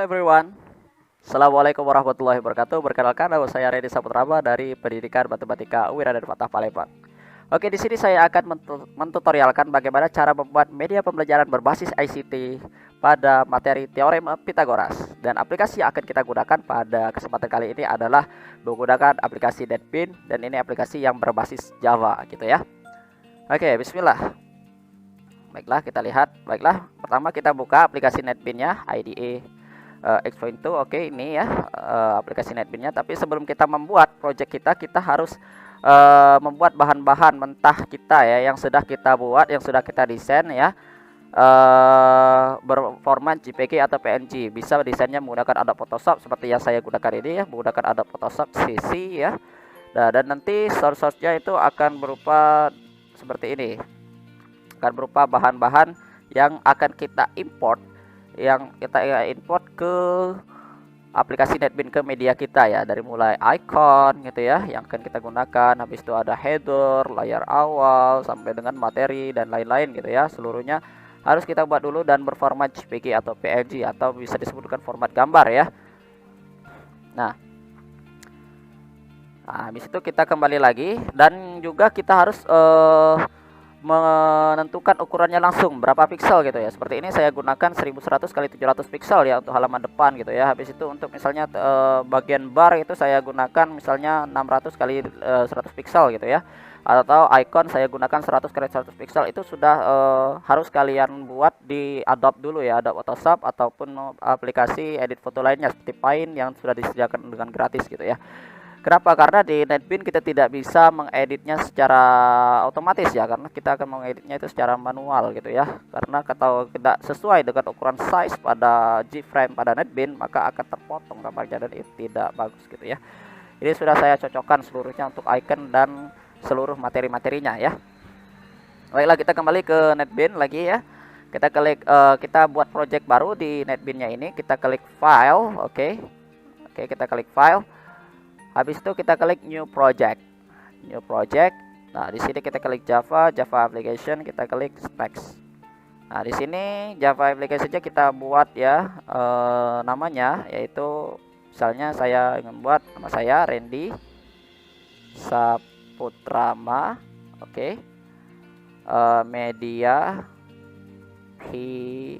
everyone, Assalamualaikum warahmatullahi wabarakatuh. Perkenalkan, nama saya Redi Saputrama dari Pendidikan Matematika UIN dan Fatah Palembang. Oke, di sini saya akan mentutorialkan bagaimana cara membuat media pembelajaran berbasis ICT pada materi teorema Pythagoras. Dan aplikasi yang akan kita gunakan pada kesempatan kali ini adalah menggunakan aplikasi NetBeans, dan ini aplikasi yang berbasis Java gitu ya. Oke, bismillah. Baiklah, kita lihat. Baiklah, pertama kita buka aplikasi NetBeans-nya, IDE X.2. Oke, ini ya aplikasi NetBeans-nya. Tapi sebelum kita membuat project kita harus membuat bahan-bahan mentah kita ya, yang sudah kita buat, yang sudah kita desain ya, berformat JPG atau PNG. Bisa desainnya menggunakan Adobe Photoshop seperti yang saya gunakan ini ya, menggunakan Adobe Photoshop CC ya. Dan nanti source-nya itu akan berupa seperti ini, akan berupa bahan-bahan yang akan kita import, ke aplikasi NetBeans, ke media kita ya, dari mulai icon gitu ya yang akan kita gunakan, habis itu ada header, layar awal, sampai dengan materi dan lain-lain gitu ya. Seluruhnya harus kita buat dulu dan berformat JPG atau PNG, atau bisa disebutkan format gambar ya. Nah, habis itu kita kembali lagi, dan juga kita harus menentukan ukurannya langsung berapa piksel gitu ya. Seperti ini saya gunakan 1100 kali 700 piksel ya untuk halaman depan gitu ya. Habis itu untuk misalnya bagian bar itu saya gunakan misalnya 600 kali 100 piksel gitu ya. Atau icon saya gunakan 100 kali 100 piksel. Itu sudah harus kalian buat di Adobe dulu ya, Adobe Photoshop ataupun aplikasi edit foto lainnya seperti Paint yang sudah disediakan dengan gratis gitu ya. Kenapa? Karena di NetBeans kita tidak bisa mengeditnya secara otomatis ya, karena kita akan mengeditnya itu secara manual gitu ya. Karena kalau tidak sesuai dengan ukuran size pada G-frame pada NetBeans, maka akan terpotong gambarnya dan itu tidak bagus gitu ya. Ini sudah saya cocokkan seluruhnya untuk icon dan seluruh materi-materinya ya. Baiklah, kita kembali ke NetBeans lagi ya. Kita klik, kita buat project baru di NetBeans-nya ini. Kita klik file, oke, kita klik file. Habis itu kita klik new project. Nah, di sini kita klik Java application, kita klik specs. Nah, di sini Java application-nya kita buat ya, namanya yaitu misalnya saya ingin buat nama saya Randy Saputrama, oke. Media Pythagoras.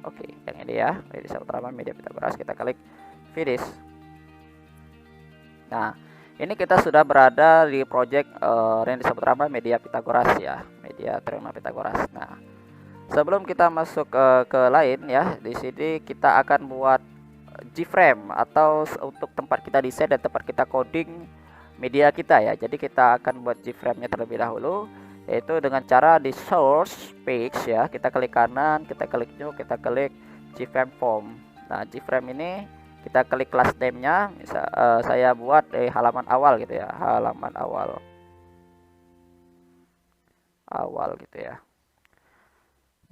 Oke, yang ini ya, Randy Saputrama Media Pythagoras. Kita klik finish. Nah, ini kita sudah berada di project Randy Saputrama Media Pythagoras ya, Media Teorema Pythagoras. Nah, sebelum kita masuk ke lain ya, di sini kita akan buat G-frame atau untuk tempat kita desain dan tempat kita coding media kita ya. Jadi kita akan buat G-frame-nya terlebih dahulu, yaitu dengan cara di source page ya. Kita klik kanan, kita klik new, kita klik G-frame form. Nah, G-frame ini kita klik class name-nya, misal saya buat halaman awal gitu ya, halaman awal gitu ya.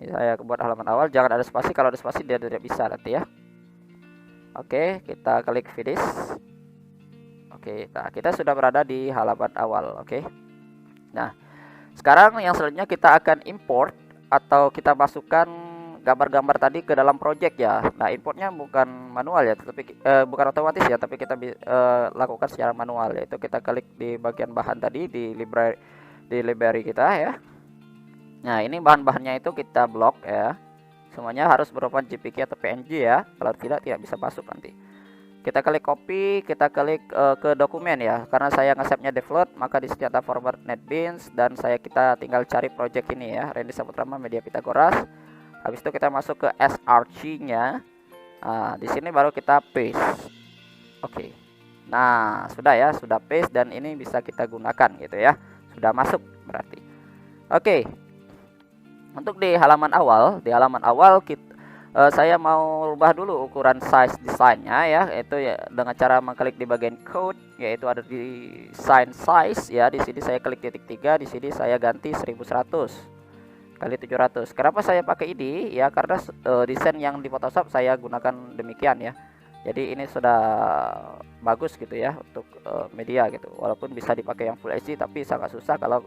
Ini saya buat halaman awal, jangan ada spasi, kalau ada spasi dia tidak bisa nanti ya. Oke, kita klik finish. Oke, nah kita sudah berada di halaman awal. Oke, nah sekarang yang selanjutnya kita akan import atau kita masukkan gambar-gambar tadi ke dalam project ya. Nah, importnya bukan manual ya, tetapi bukan otomatis ya, tapi kita lakukan secara manual, yaitu kita klik di bagian bahan tadi di library kita ya. Nah, ini bahan-bahannya itu kita blok ya. Semuanya harus berupa JPG atau PNG ya. Kalau tidak bisa masuk nanti. Kita klik copy, kita klik ke dokumen ya. Karena saya nge-save-nya default, maka di sini ada format NetBeans, dan kita tinggal cari project ini ya, Randy Saputrama Media Pythagoras. Habis itu kita masuk ke src-nya. Nah, di sini baru kita paste. Oke. Nah, sudah ya, sudah paste, dan ini bisa kita gunakan gitu ya. Sudah masuk berarti. Oke. Untuk di halaman awal, saya mau rubah dulu ukuran size desainnya ya, yaitu ya dengan cara mengklik di bagian code, yaitu ada di design size ya. Di sini saya klik titik 3, di sini saya ganti 1100 kali 700. Kenapa saya pakai ini ya, karena desain yang di Photoshop saya gunakan demikian ya. Jadi ini sudah bagus gitu ya untuk media gitu. Walaupun bisa dipakai yang Full HD, tapi sangat susah kalau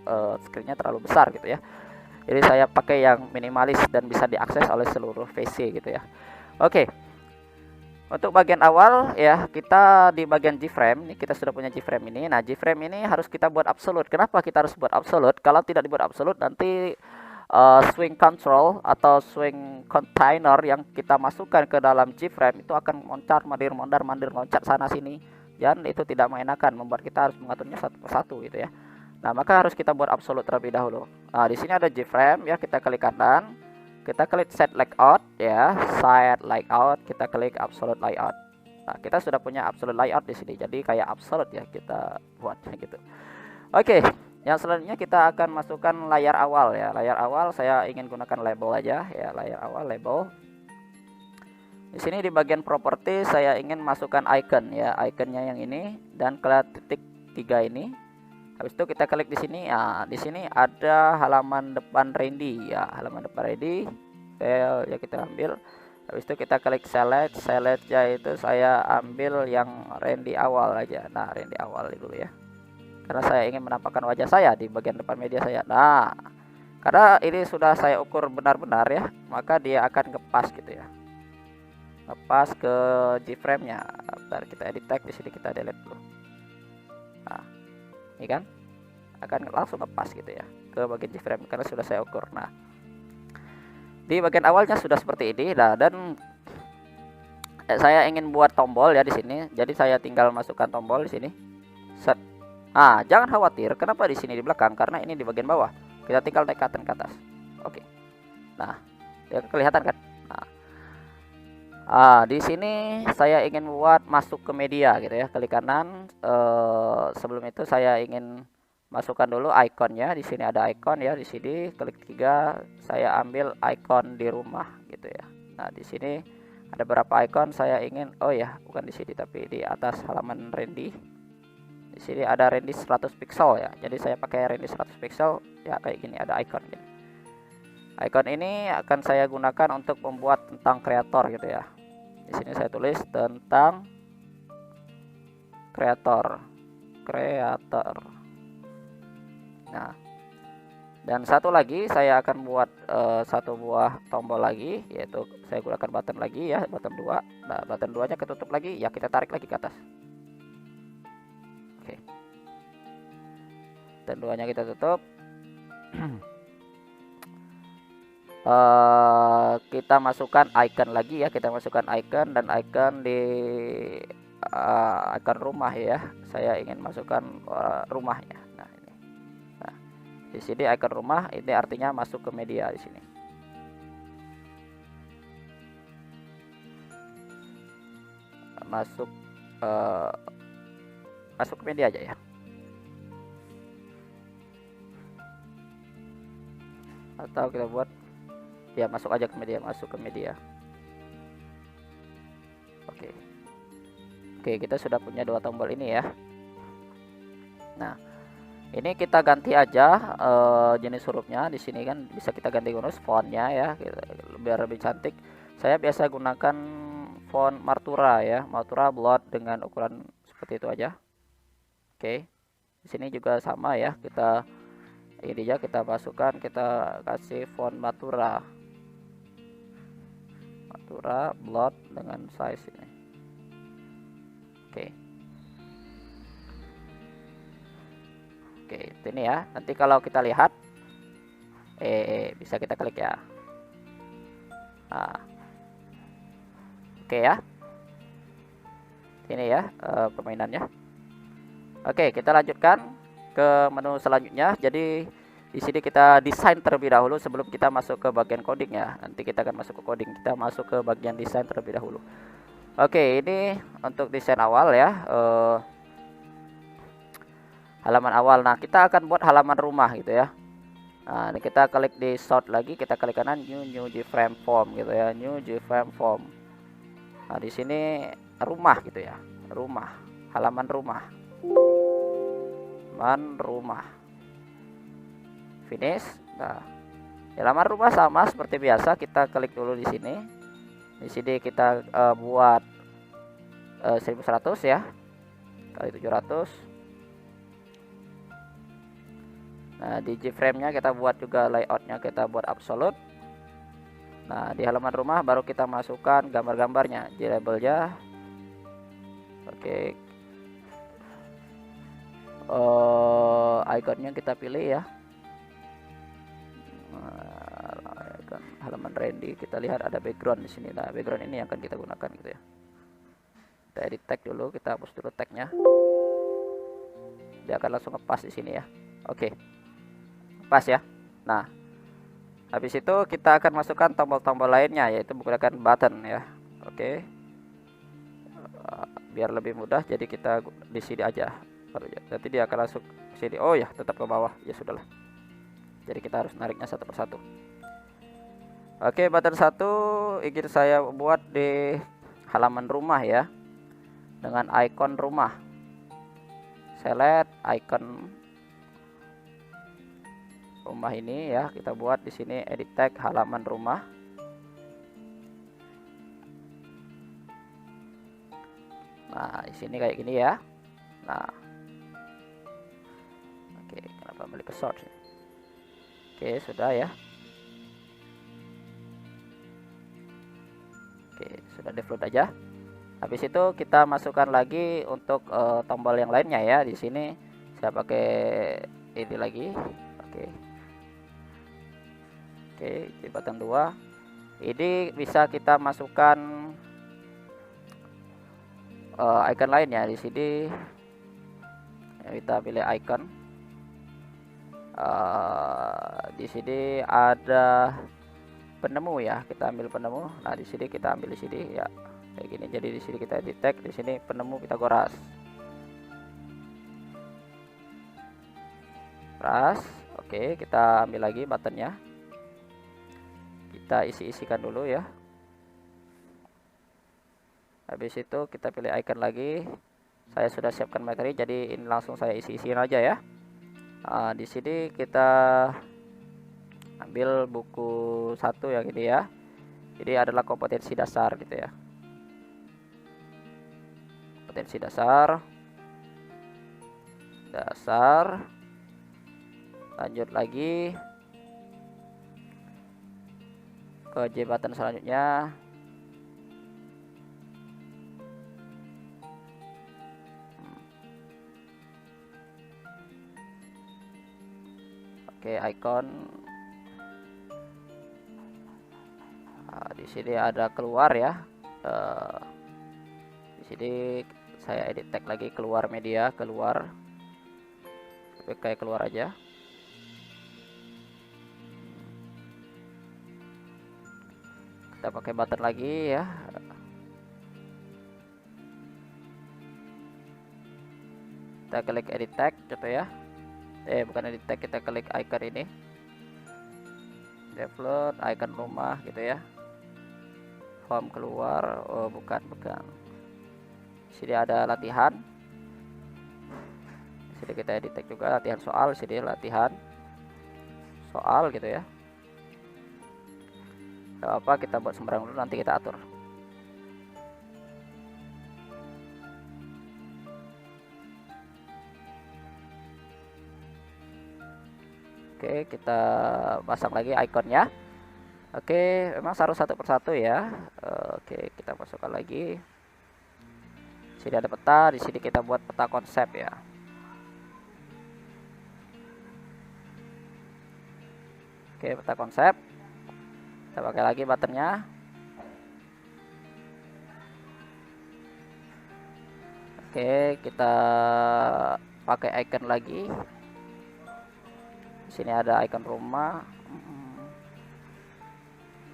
screen-nya terlalu besar gitu ya. Jadi saya pakai yang minimalis dan bisa diakses oleh seluruh PC gitu ya. Oke. Untuk bagian awal ya, kita di bagian G-frame ini kita sudah punya G-frame ini. Nah, G-frame ini harus kita buat absolute. Kenapa kita harus buat absolute? Kalau tidak dibuat absolute nanti swing control atau swing container yang kita masukkan ke dalam G-frame itu akan moncar mandir loncat sana sini, dan itu tidak mengenakan, membuat kita harus mengaturnya satu persatu gitu ya. Nah, maka harus kita buat absolute terlebih dahulu. Nah, di sini ada G-frame ya, kita klik kanan, kita klik set layout ya, set layout, kita klik absolute layout. Nah, kita sudah punya absolute layout di sini, jadi kayak absolute ya kita buatnya gitu. Oke, yang selanjutnya kita akan masukkan layar awal ya. Layar awal saya ingin gunakan label aja ya, layar awal label. Di sini di bagian properti saya ingin masukkan icon ya, iconnya yang ini dan klik titik 3 ini. Habis itu kita klik di sini. Nah, di sini ada halaman depan Randy ya, halaman depan Randy. File ya kita ambil. Habis itu kita klik select. Selectnya itu saya ambil yang Randy awal aja. Nah, Randy awal dulu ya. Karena saya ingin menampakkan wajah saya di bagian depan media saya. Nah, karena ini sudah saya ukur benar-benar ya, maka dia akan ngepas gitu ya. Ngepas ke G-frame-nya. Bentar, kita edit tag di sini, kita delete dulu. Nah, ini kan akan langsung ngepas gitu ya ke bagian G-frame karena sudah saya ukur. Nah, di bagian awalnya sudah seperti ini. Nah, dan saya ingin buat tombol ya di sini. Jadi saya tinggal masukkan tombol di sini. Set. Ah, jangan khawatir kenapa di sini di belakang, karena ini di bagian bawah. Kita tinggal naikkan ke atas. Oke. Nah, ya kelihatan kan? Nah, di sini saya ingin buat masuk ke media gitu ya. Klik kanan. Sebelum itu saya ingin masukkan dulu ikonnya. Di sini ada ikon ya. Di sini klik 3, saya ambil ikon di rumah gitu ya. Nah, di sini ada beberapa ikon saya ingin. Oh ya, bukan di sini tapi di atas halaman Randy. Di sini ada Randy 100 pixel ya. Jadi saya pakai Randy 100 pixel ya, kayak gini ada icon gini. Icon ini akan saya gunakan untuk membuat tentang kreator gitu ya. Di sini saya tulis tentang kreator. Nah, dan satu lagi saya akan buat satu buah tombol lagi, yaitu saya gunakan button lagi ya, button 2. Nah, button 2-nya ketutup lagi ya, kita tarik lagi ke atas. Oke. Dan 2-nya kita tutup. Kita masukkan icon lagi ya, kita masukkan icon, dan icon di icon rumah ya. Saya ingin masukkan rumahnya. Nah, ini. Nah, di sini icon rumah ini artinya masuk ke media di sini. Masuk ke media aja ya. Atau kita buat ya, masuk aja ke media, masuk ke media. Oke, kita sudah punya 2 tombol ini ya. Nah, ini kita ganti aja jenis hurufnya. Di sini kan bisa kita ganti fontnya ya, biar lebih cantik. Saya biasa gunakan font Martura ya, Martura Blood dengan ukuran seperti itu aja. Oke, di sini juga sama ya, kita ini aja kita masukkan, kita kasih font Martura Blood dengan size ini. Oke, ini ya. Nanti kalau kita lihat bisa kita klik ya. Nah, oke ya. Ini ya permainannya. Oke, kita lanjutkan ke menu selanjutnya. Jadi di sini kita desain terlebih dahulu sebelum kita masuk ke bagian coding ya. Nanti kita akan masuk ke coding. Kita masuk ke bagian desain terlebih dahulu. Oke, ini untuk desain awal ya. Halaman awal. Nah, kita akan buat halaman rumah gitu ya. Nah, ini kita klik di sort lagi, kita klik kanan new G-frame form gitu ya, new G-frame form. Nah, di sini rumah gitu ya. Rumah, halaman rumah. Finish. Nah, halaman rumah sama seperti biasa, kita klik dulu di sini. Di sini kita buat 1100 ya, kali 700. Nah, di G-frame-nya kita buat juga layoutnya, kita buat absolute. Nah, di halaman rumah baru kita masukkan gambar-gambarnya, di labelnya. Oke. Iconnya kita pilih ya. Icon halaman Randy, kita lihat ada background di sini. Nah, background ini yang akan kita gunakan gitu ya. Kita edit tag dulu, kita hapus dulu tagnya. Dia akan langsung ngepas di sini ya. Oke. Pas ya. Nah, habis itu kita akan masukkan tombol-tombol lainnya, yaitu menggunakan button ya. Oke. Biar lebih mudah, jadi kita di sini aja. Nanti dia akan langsung ke sini. Oh ya, tetap ke bawah. Ya sudahlah. Jadi kita harus nariknya satu persatu. Oke, button 1 ingin saya buat di halaman rumah ya, dengan icon rumah. Select icon rumah ini ya, kita buat di sini edit tag halaman rumah. Nah, di sini kayak gini ya. Nah, oke, kenapa balik ke source? Oke, sudah ya. Oke, sudah default aja. Habis itu kita masukkan lagi untuk tombol yang lainnya ya. Di sini saya pakai ini lagi. Oke. Oke, di button 2. Ini bisa kita masukkan icon lainnya di sini. Kita pilih icon. Di sini ada penemu ya, kita ambil penemu. Nah, di sini kita ambil di sini ya, kayak gini. Jadi di sini kita edit tag, di sini penemu kita goras. Oke, kita ambil lagi buttonnya. Kita isi-isikan dulu ya. Habis itu kita pilih icon lagi. Saya sudah siapkan materi, jadi ini langsung saya isi-isiin aja ya. Nah, di sini kita ambil buku 1 yang ini ya. Jadi adalah kompetensi dasar gitu ya. Kompetensi dasar. Lanjut lagi ke J button selanjutnya. Oke, icon. Nah, di sini ada keluar ya. Di sini saya edit tag lagi, keluar media, keluar. Kayak keluar aja. Kita pakai button lagi ya. Kita klik edit tag gitu ya. Bukan edit tag, kita klik icon ini. Default icon rumah gitu ya. Home keluar. Oh, bukan. Sini ada latihan. Sini kita edit tag juga, latihan soal. Sini latihan soal gitu ya. Gak apa, kita buat sembarang dulu, nanti kita atur. Oke, kita pasang lagi ikonnya. Oke, memang harus satu persatu ya. Oke, kita masukkan lagi. Sini ada peta, di sini kita buat peta konsep ya. Oke, peta konsep. Kita pakai lagi buttonnya. Oke, kita pakai icon lagi. Di sini ada icon rumah.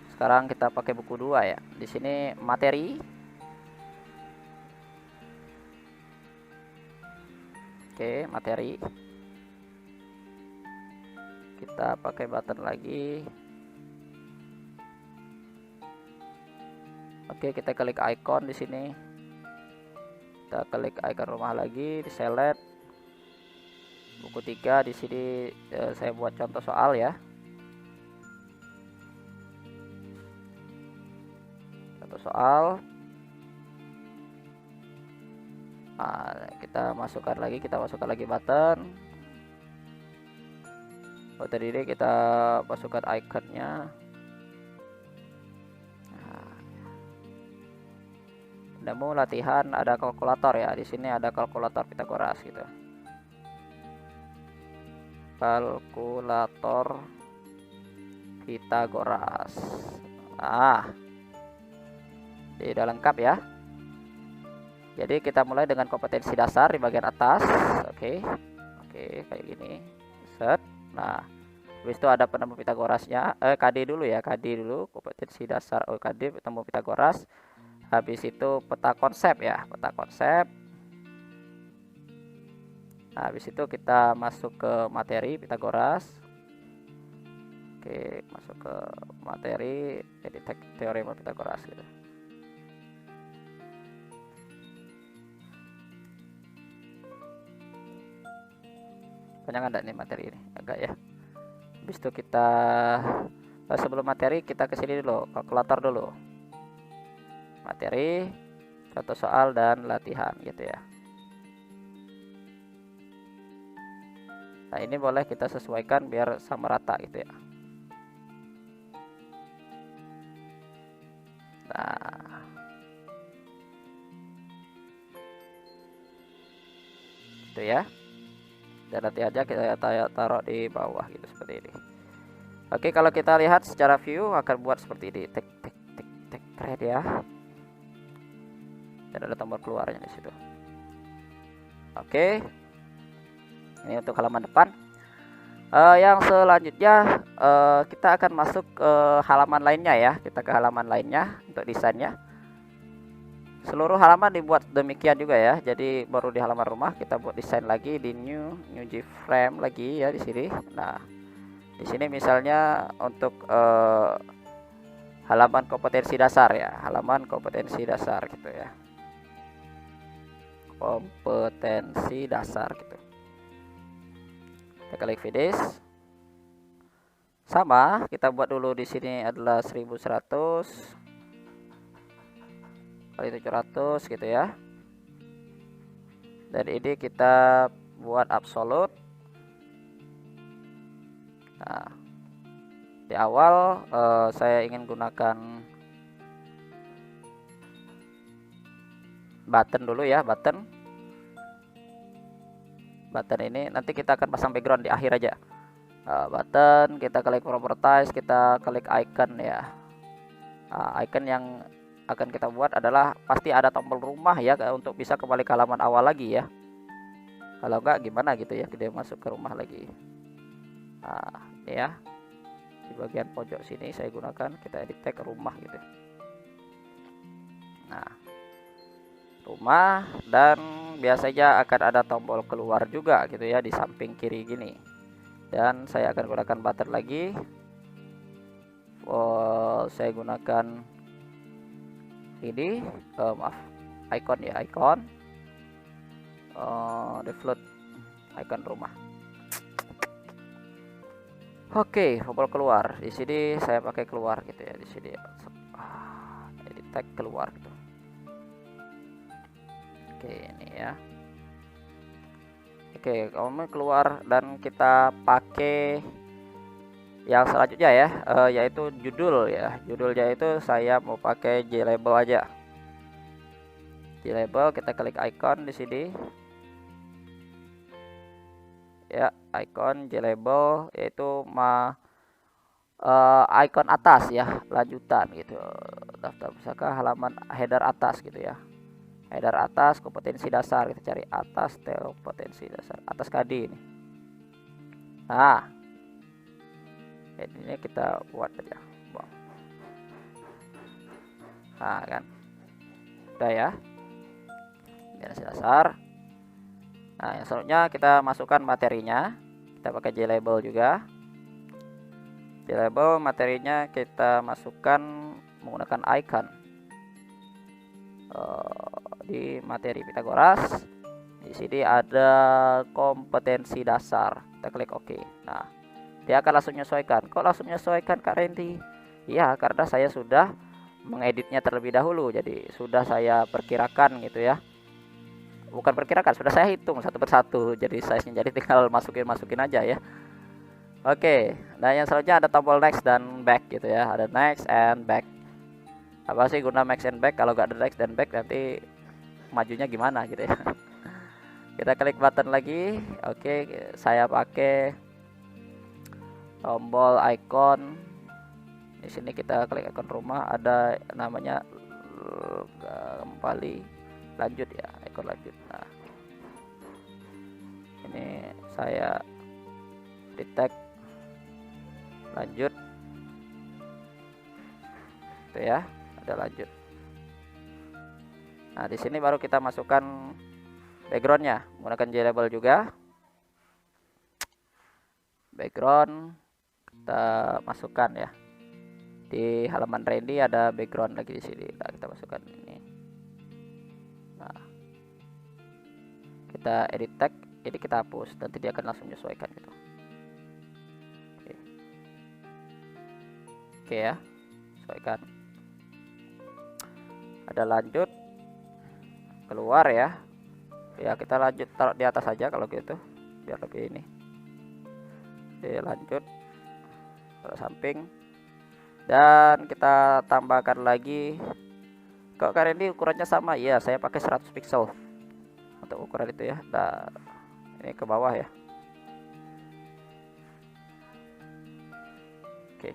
Sekarang kita pakai buku 2 ya. Di sini materi. Oke, materi. Kita pakai button lagi. Oke, kita klik icon di sini. Kita klik icon rumah lagi, di select buku 3. Di sini saya buat contoh soal ya. Contoh soal. Nah, kita masukkan lagi button. Tadi ini kita masukkan ikonnya. Nemu latihan ada kalkulator ya. Di sini ada kalkulator Pitagoras gitu. Kalkulator Pitagoras. Tidak lengkap ya. Jadi kita mulai dengan kompetensi dasar di bagian atas. Oke, kayak gini. Set. Nah, habis itu ada penemu Pitagorasnya. KD dulu ya, KD dulu, kompetensi dasar. KD penemu Pitagoras. Habis itu peta konsep ya, peta konsep. Nah, habis itu kita masuk ke materi Pitagoras. Oke, masuk ke materi edit teorema Pitagoras gitu. Panjang ada nih materi ini, agak ya. Habis itu kita sebelum materi kita ke sini dulu, kalkulator dulu. Materi, contoh soal dan latihan gitu ya. Nah, ini boleh kita sesuaikan biar sama rata gitu ya. Nah, itu ya. Dan nanti aja kita taruh di bawah gitu seperti ini. Oke, kalau kita lihat secara view akan buat seperti ini. Tek keren ya. Dan ada tombol keluarnya di situ. Oke, ini untuk halaman depan. Yang selanjutnya kita akan masuk ke halaman lainnya ya. Kita ke halaman lainnya untuk desainnya. Seluruh halaman dibuat demikian juga ya. Jadi baru di halaman rumah kita buat desain lagi di new G-frame lagi ya di sini. Nah, di sini misalnya untuk halaman kompetensi dasar ya, halaman kompetensi dasar gitu ya. Kompetensi dasar gitu. Kita klik finish. Sama, kita buat dulu di sini adalah 1100 kali 700 gitu ya. Dan ini kita buat absolut. Nah, di awal saya ingin gunakan button dulu ya, button ini nanti kita akan pasang background di akhir aja. Button, kita klik properties, kita klik icon ya. Icon yang akan kita buat adalah pasti ada tombol rumah ya, untuk bisa kembali ke halaman awal lagi ya. Kalau enggak gimana gitu ya, kita masuk ke rumah lagi. Nah, ini ya, di bagian pojok sini saya gunakan, kita edit tag rumah gitu. Nah, rumah, dan biasanya akan ada tombol keluar juga gitu ya di samping kiri gini. Dan saya akan gunakan button lagi. Saya gunakan ini, maaf, icon ya, icon default icon rumah. Oke, tombol keluar. Di sini saya pakai keluar gitu ya, di sini. Edit tag keluar gitu. Oke, ini ya. Oke, kamu keluar dan kita pakai yang selanjutnya ya, yaitu judul ya. Judulnya itu saya mau pakai J-label aja. J-label, kita klik icon di sini. Ya, icon J-label yaitu icon atas ya, lanjutan gitu. Daftar pusaka halaman header atas gitu ya. Header atas kompetensi dasar, kita cari atas kompetensi dasar, atas KD ini. Nah, ini kita buat aja. Nah kan, udah ya, kompetensi dasar. Nah, yang selanjutnya kita masukkan materinya, kita pakai J-label juga. J-label materinya kita masukkan menggunakan icon. Di materi Pitagoras di sini ada kompetensi dasar, kita klik OK. Nah, dia akan langsung menyesuaikan. Kok langsung menyesuaikan Kak Randy? Iya, karena saya sudah mengeditnya terlebih dahulu, jadi sudah saya perkirakan gitu ya. Bukan perkirakan, sudah saya hitung satu persatu, jadi size-nya, jadi tinggal masukin aja ya. Oke, nah yang selanjutnya ada tombol next dan back gitu ya. Ada next and back. Apa sih guna next and back? Kalau nggak ada next dan back nanti majunya gimana gitu ya. Kita klik button lagi. Oke, saya pakai tombol icon. Di sini kita klik icon rumah, ada namanya kembali lanjut ya, icon lanjut. Nah, ini saya detect lanjut itu ya, ada lanjut. Nah di sini baru kita masukkan backgroundnya menggunakan JLabel juga. Background kita masukkan ya, di halaman Randy ada background lagi di sini. Nah, kita masukkan ini. Nah, kita edit tag, jadi kita hapus, nanti dia akan langsung menyesuaikan gitu. Oke ya, sesuaikan. Ada lanjut, keluar ya. Ya kita lanjut taruh di atas aja kalau gitu, biar lebih ini. Oke, lanjut taruh samping, dan kita tambahkan lagi. Kok kalian ini ukurannya sama? Iya, saya pakai 100 pixel untuk ukuran itu ya. Nah, ini ke bawah ya. Oke,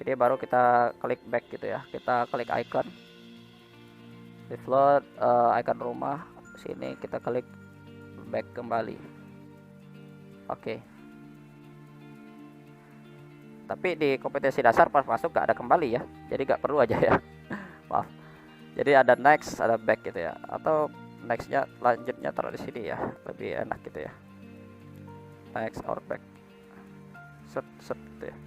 jadi baru kita klik back gitu ya. Kita klik icon default, icon rumah sini, kita klik back kembali. Oke, tapi di kompetensi dasar pas masuk gak ada kembali ya, jadi gak perlu aja ya. Maaf, jadi ada next, ada back gitu ya, atau nextnya lanjutnya taruh di sini ya, lebih enak gitu ya. Next or back, set set gitu ya.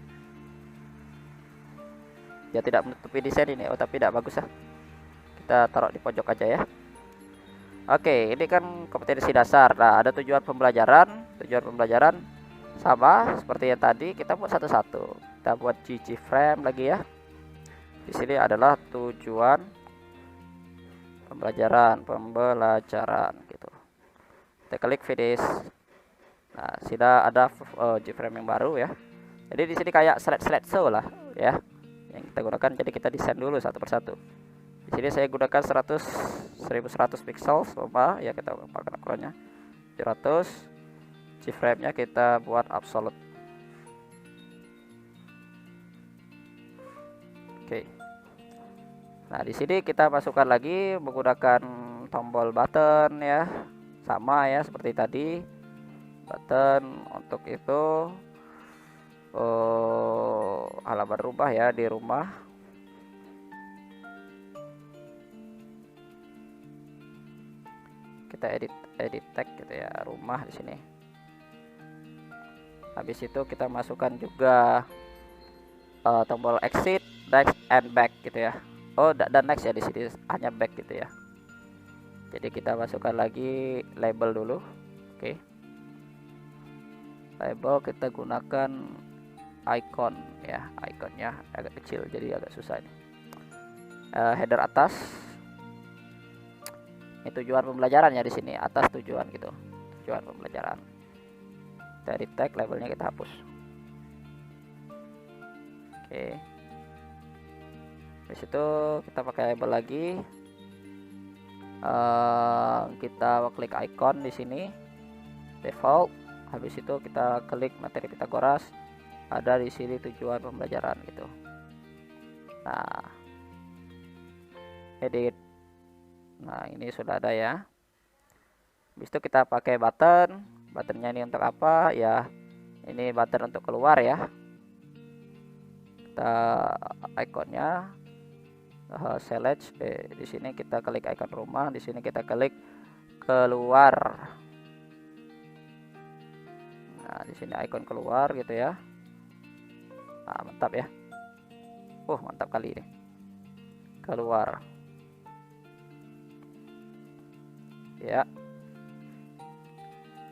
Ya tidak menutupi desain ini, oh tapi tidak bagus ya, kita taruh di pojok aja ya. Oke, ini kan kompetensi dasar. Nah, ada tujuan pembelajaran. Tujuan pembelajaran sama seperti yang tadi, kita buat satu-satu. Kita buat GG frame lagi ya. Di sini adalah tujuan pembelajaran gitu. Kita klik finish. Nah, sudah ada G-frame yang baru ya. Jadi di sini kayak slide-show lah ya, yang kita gunakan. Jadi kita desain dulu satu persatu. Di sini saya gunakan 1100 pixel sama ya, kita pakai ukurannya 700. G-frame-nya kita buat absolute. Oke. Nah, di sini kita masukkan lagi menggunakan tombol button ya. Sama ya seperti tadi. Button untuk itu halaman rumah ya, di rumah. Kita edit tag gitu ya, rumah di sini. Habis itu kita masukkan juga tombol exit, next and back gitu ya. Oh, dan next ya, di sini hanya back gitu ya. Jadi kita masukkan lagi label dulu. Oke. Label kita gunakan icon ya, iconnya agak kecil jadi agak susah ini. Header atas. Ini tujuan pembelajarannya di sini, atas tujuan gitu. Tujuan pembelajaran. Dari tag labelnya kita hapus. Oke. Di situ kita pakai label lagi. Kita klik icon di sini, default. Habis itu kita klik materi Pitagoras. Ada di sini tujuan pembelajaran gitu. Nah, edit. Nah, ini sudah ada ya. Habis itu kita pakai button. Buttonnya ini untuk apa ya? Ini button untuk keluar ya. Kita ikonnya select, di sini kita klik icon rumah, di sini kita klik keluar. Nah, di sini icon keluar gitu ya. Nah, mantap ya. Mantap kali ini. Keluar. Ya.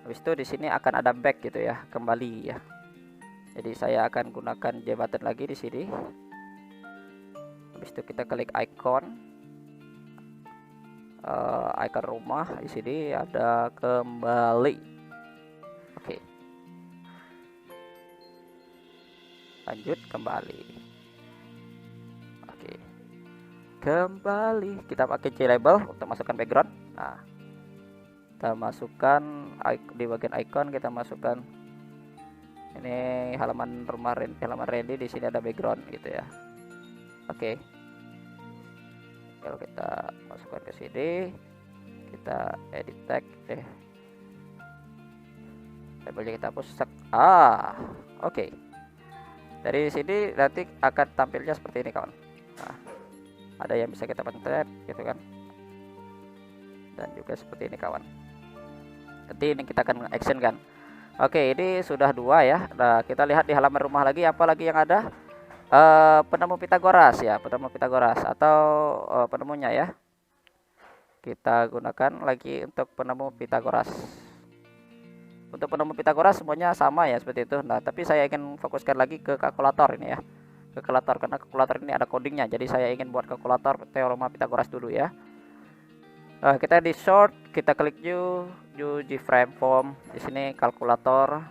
Habis itu di sini akan ada back gitu ya, kembali ya. Jadi saya akan gunakan J button lagi di sini. Habis itu kita klik icon, icon rumah, di sini ada kembali. Oke. lanjut, kembali. Oke, kembali. Kita pakai J-label untuk masukkan background. Nah, kita masukkan di bagian icon, kita masukkan ini halaman rumah halaman Randy. Di sini ada background gitu ya. Oke, kalau kita masukkan ke sini, kita edit tag labelnya kita hapus. Oke. Dari sini nanti akan tampilnya seperti ini kawan. Nah, ada yang bisa kita pencet gitu kan, dan juga seperti ini kawan. Nanti ini kita akan action kan. Oke, ini sudah 2 ya. Nah, kita lihat di halaman rumah lagi, apa lagi yang ada. Penemu Pitagoras ya, penemu Pitagoras atau penemunya ya. Kita gunakan lagi untuk penemu Pitagoras. Untuk penemu Pitagoras semuanya sama ya, seperti itu. Nah, tapi saya ingin fokuskan lagi ke kalkulator ini ya. Kalkulator, karena kalkulator ini ada codingnya. Jadi saya ingin buat kalkulator teorema Pitagoras dulu ya. Kita di short, kita klik new G-frame form. Di sini kalkulator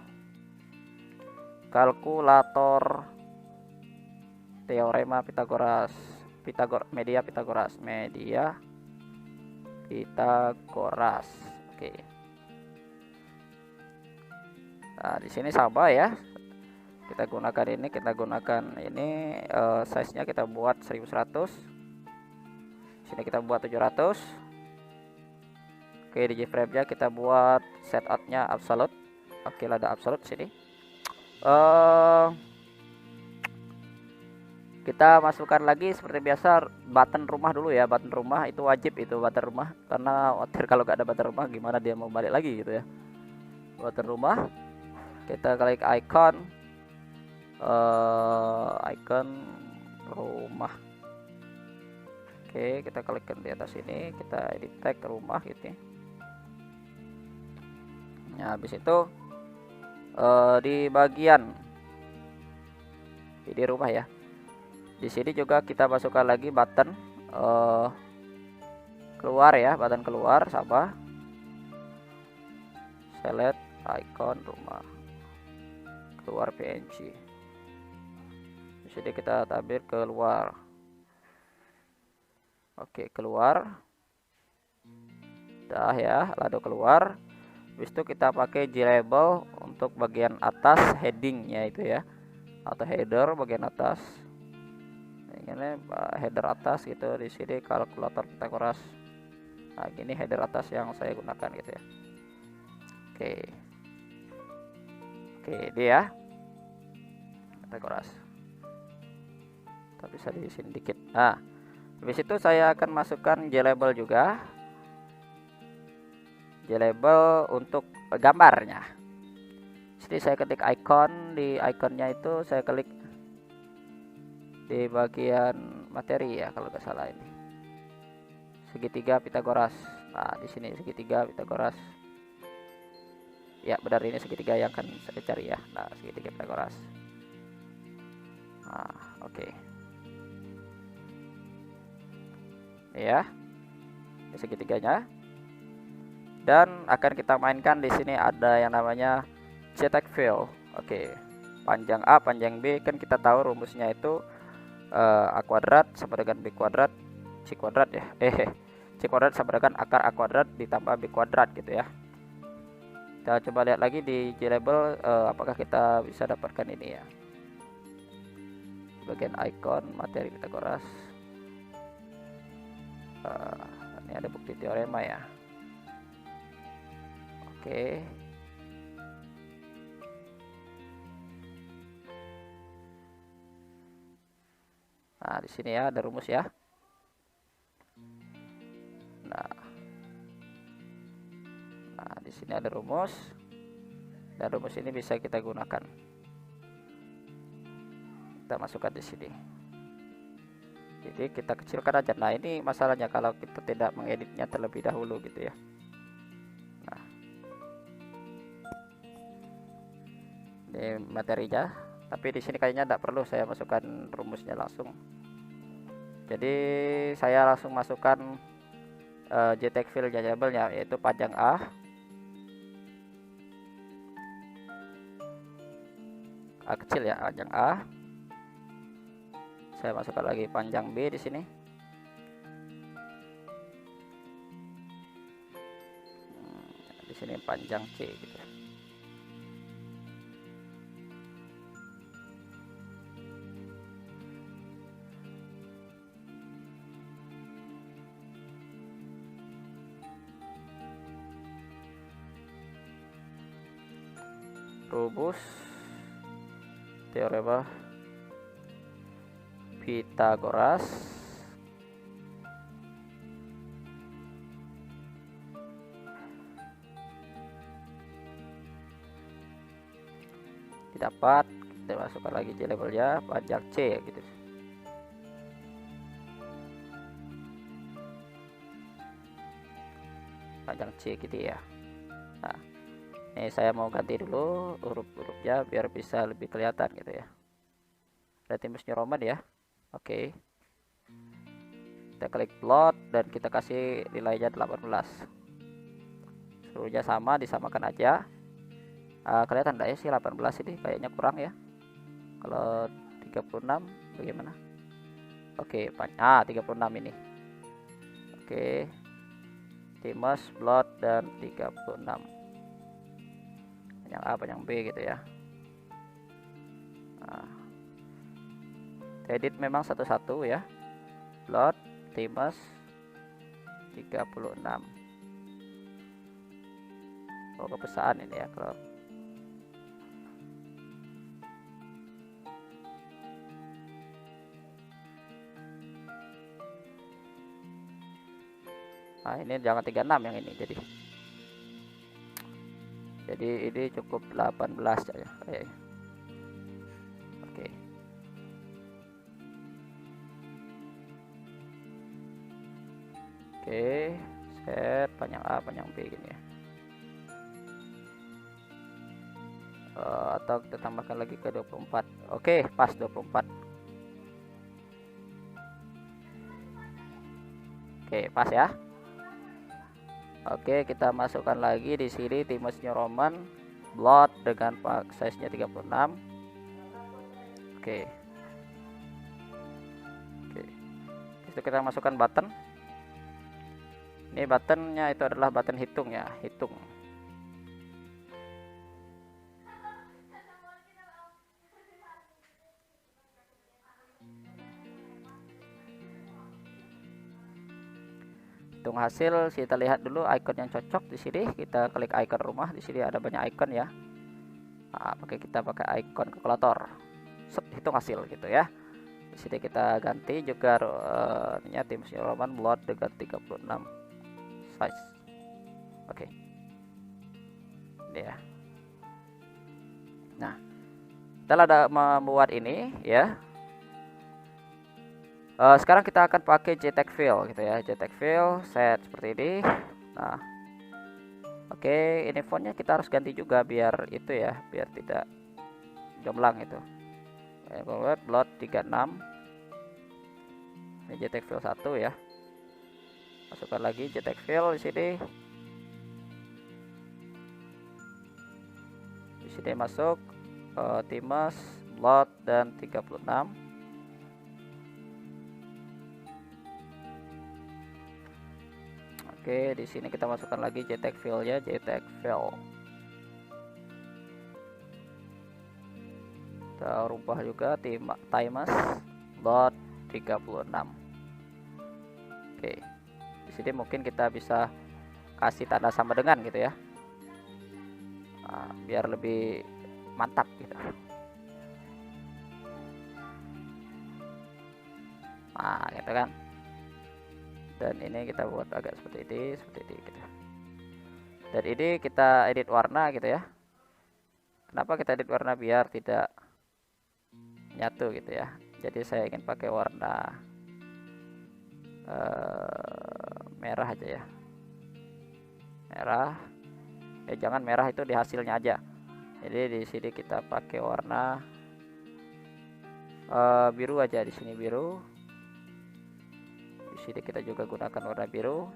teorema Pitagoras, media Pitagoras. Oke. Nah, di sini sama ya. Kita gunakan ini, size-nya kita buat 1100. Sini kita buat 700. Oke, di G-frame-nya kita buat setup-nya absolute. Oke, ada absolute sini. Kita masukkan lagi seperti biasa button rumah dulu ya. Button rumah itu wajib, itu button rumah, karena kalau gak ada button rumah gimana dia mau balik lagi gitu ya. Button rumah, kita klik icon rumah. Oke, kita klikkan di atas ini, kita edit tag rumah gitu ya. Nah, habis itu di bagian di rumah ya, di sini juga kita masukkan lagi button keluar ya, button keluar sama select icon rumah keluar PNG. Di sini kita tabir keluar. Oke, keluar. Dah ya, lalu keluar. Habis itu kita pakai J-label untuk bagian atas headingnya itu ya, atau header bagian atas. Ini header atas gitu. Di sini kalkulator Pitagoras. Nah, gini header atas yang saya gunakan gitu ya. Oke, dia Pitagoras. Tapi bisa di sini dikit. Nah, habis itu saya akan masukkan J-label juga. J-label untuk gambarnya. Jadi saya ketik icon, di iconnya itu saya klik di bagian materi ya, kalau nggak salah ini. Segitiga Pitagoras. Nah, di sini segitiga Pitagoras. Ya, benar, ini segitiga yang akan saya cari ya. Nah, segitiga Pitagoras. Nah, oke. Ya. Ini segitiganya. Dan akan kita mainkan di sini ada yang namanya JTAG fill. Oke. Panjang A, panjang B, kan kita tahu rumusnya itu A kuadrat sama dengan B kuadrat, C kuadrat ya. C kuadrat sama dengan akar A kuadrat ditambah B kuadrat gitu ya. Kita coba lihat lagi di J-label apakah kita bisa dapatkan ini ya. Bagian icon materi Pitagoras. Ini ada bukti teorema ya. Oke. Nah, di sini ya ada rumus ya. Nah, di sini ada rumus. Dan rumus ini bisa kita gunakan. Kita masukkan di sini. Jadi kita kecilkan aja. Nah, ini masalahnya kalau kita tidak mengeditnya terlebih dahulu gitu ya. Nah, ini materinya. Tapi di sini kayaknya tidak perlu saya masukkan rumusnya langsung. Jadi saya langsung masukkan JTAG fill labelnya, yaitu panjang A. A kecil ya, panjang A. Saya masukkan lagi panjang B di sini. Di sini panjang C gitu. Rumus teorema Pythagoras didapat. Kita masukkan lagi J labelnya panjang C gitu. Panjang C gitu ya. Nah, ini saya mau ganti dulu huruf-hurufnya biar bisa lebih kelihatan gitu ya. Ada Times New Roman ya. Oke. Kita klik plot dan kita kasih nilainya 18. Seluruhnya sama, disamakan aja. Kelihatan enggak ya sih 18 ini kayaknya kurang ya. Kalau 36 bagaimana? Oke, 36 ini. Oke. Times, plot dan 36. Yang A, yang B gitu ya. Nah, edit memang satu-satu ya. Plot, Times 36. Oh, kepesan ini ya kalau. Nah, ini jangan 36 yang ini jadi ini cukup 18 saja kayaknya. Oke. Oke, set panjang A panjang B gini ya. Atau kita tambahkan lagi ke 24. Oke, pas 24. Oke, pas ya. Oke, kita masukkan lagi di sini Times New Roman blood dengan size-nya 36. Oke. Oke. Itu kita masukkan button. Ini buttonnya itu adalah button hitung ya, hitung. Hitung hasil, kita lihat dulu icon yang cocok di sini. Kita klik icon rumah, di sini ada banyak icon ya. Nah, kita pakai icon kalkulator. Set, hitung hasil gitu ya. Di sini kita ganti juga ininya Times New Roman blood dengan 36 size. Oke. Ini ya. Nah, setelah ada membuat ini ya. Sekarang kita akan pakai JTAG fill gitu ya. JTAG fill set seperti ini. Nah, oke, ini fontnya kita harus ganti juga biar itu ya, biar tidak jomplang itu. Blood 36. Ini JTAG fill 1 ya. Masukkan lagi JTAG fill di sini. Di sini masuk Times, blood dan 36. Oke, di sini kita masukkan lagi JTAG fill-nya, JTAG fill. Kita rubah juga Times blood 36. Oke. Di sini mungkin kita bisa kasih tanda sama dengan gitu ya. Nah, biar lebih mantap gitu. Nah, gitu kan. Dan ini kita buat agak seperti ini gitu. Dan ini kita edit warna gitu ya. Kenapa kita edit warna? Biar tidak nyatu gitu ya. Jadi saya ingin pakai warna merah aja ya. Merah. Jangan merah itu di hasilnya aja. Jadi di sini kita pakai warna biru aja, di sini biru. Di sini kita juga gunakan warna biru.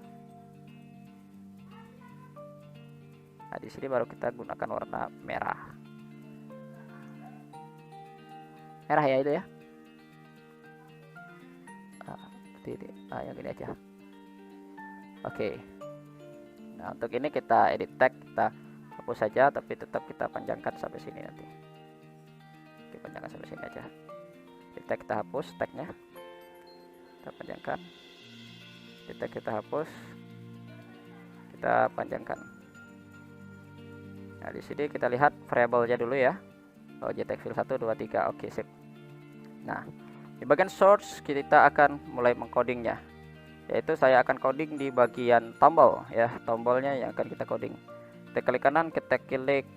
Nah, di sini baru kita gunakan warna merah. Merah ya itu ya. seperti ini. Nah, yang ini aja. Oke. Nah, untuk ini kita edit tag, kita hapus saja, tapi tetap kita panjangkan sampai sini nanti. Kita panjangkan sampai sini aja. Edit tag kita hapus tagnya, kita panjangkan. Edit tag kita hapus, kita panjangkan. Nah, di sini kita lihat variabelnya dulu ya. Oh, JTK file 1 2 3. Oke, sip. Nah, di bagian source kita akan mulai mengcodingnya, yaitu saya akan coding di bagian tombol ya, tombolnya yang akan kita coding. Kita klik kanan, kita klik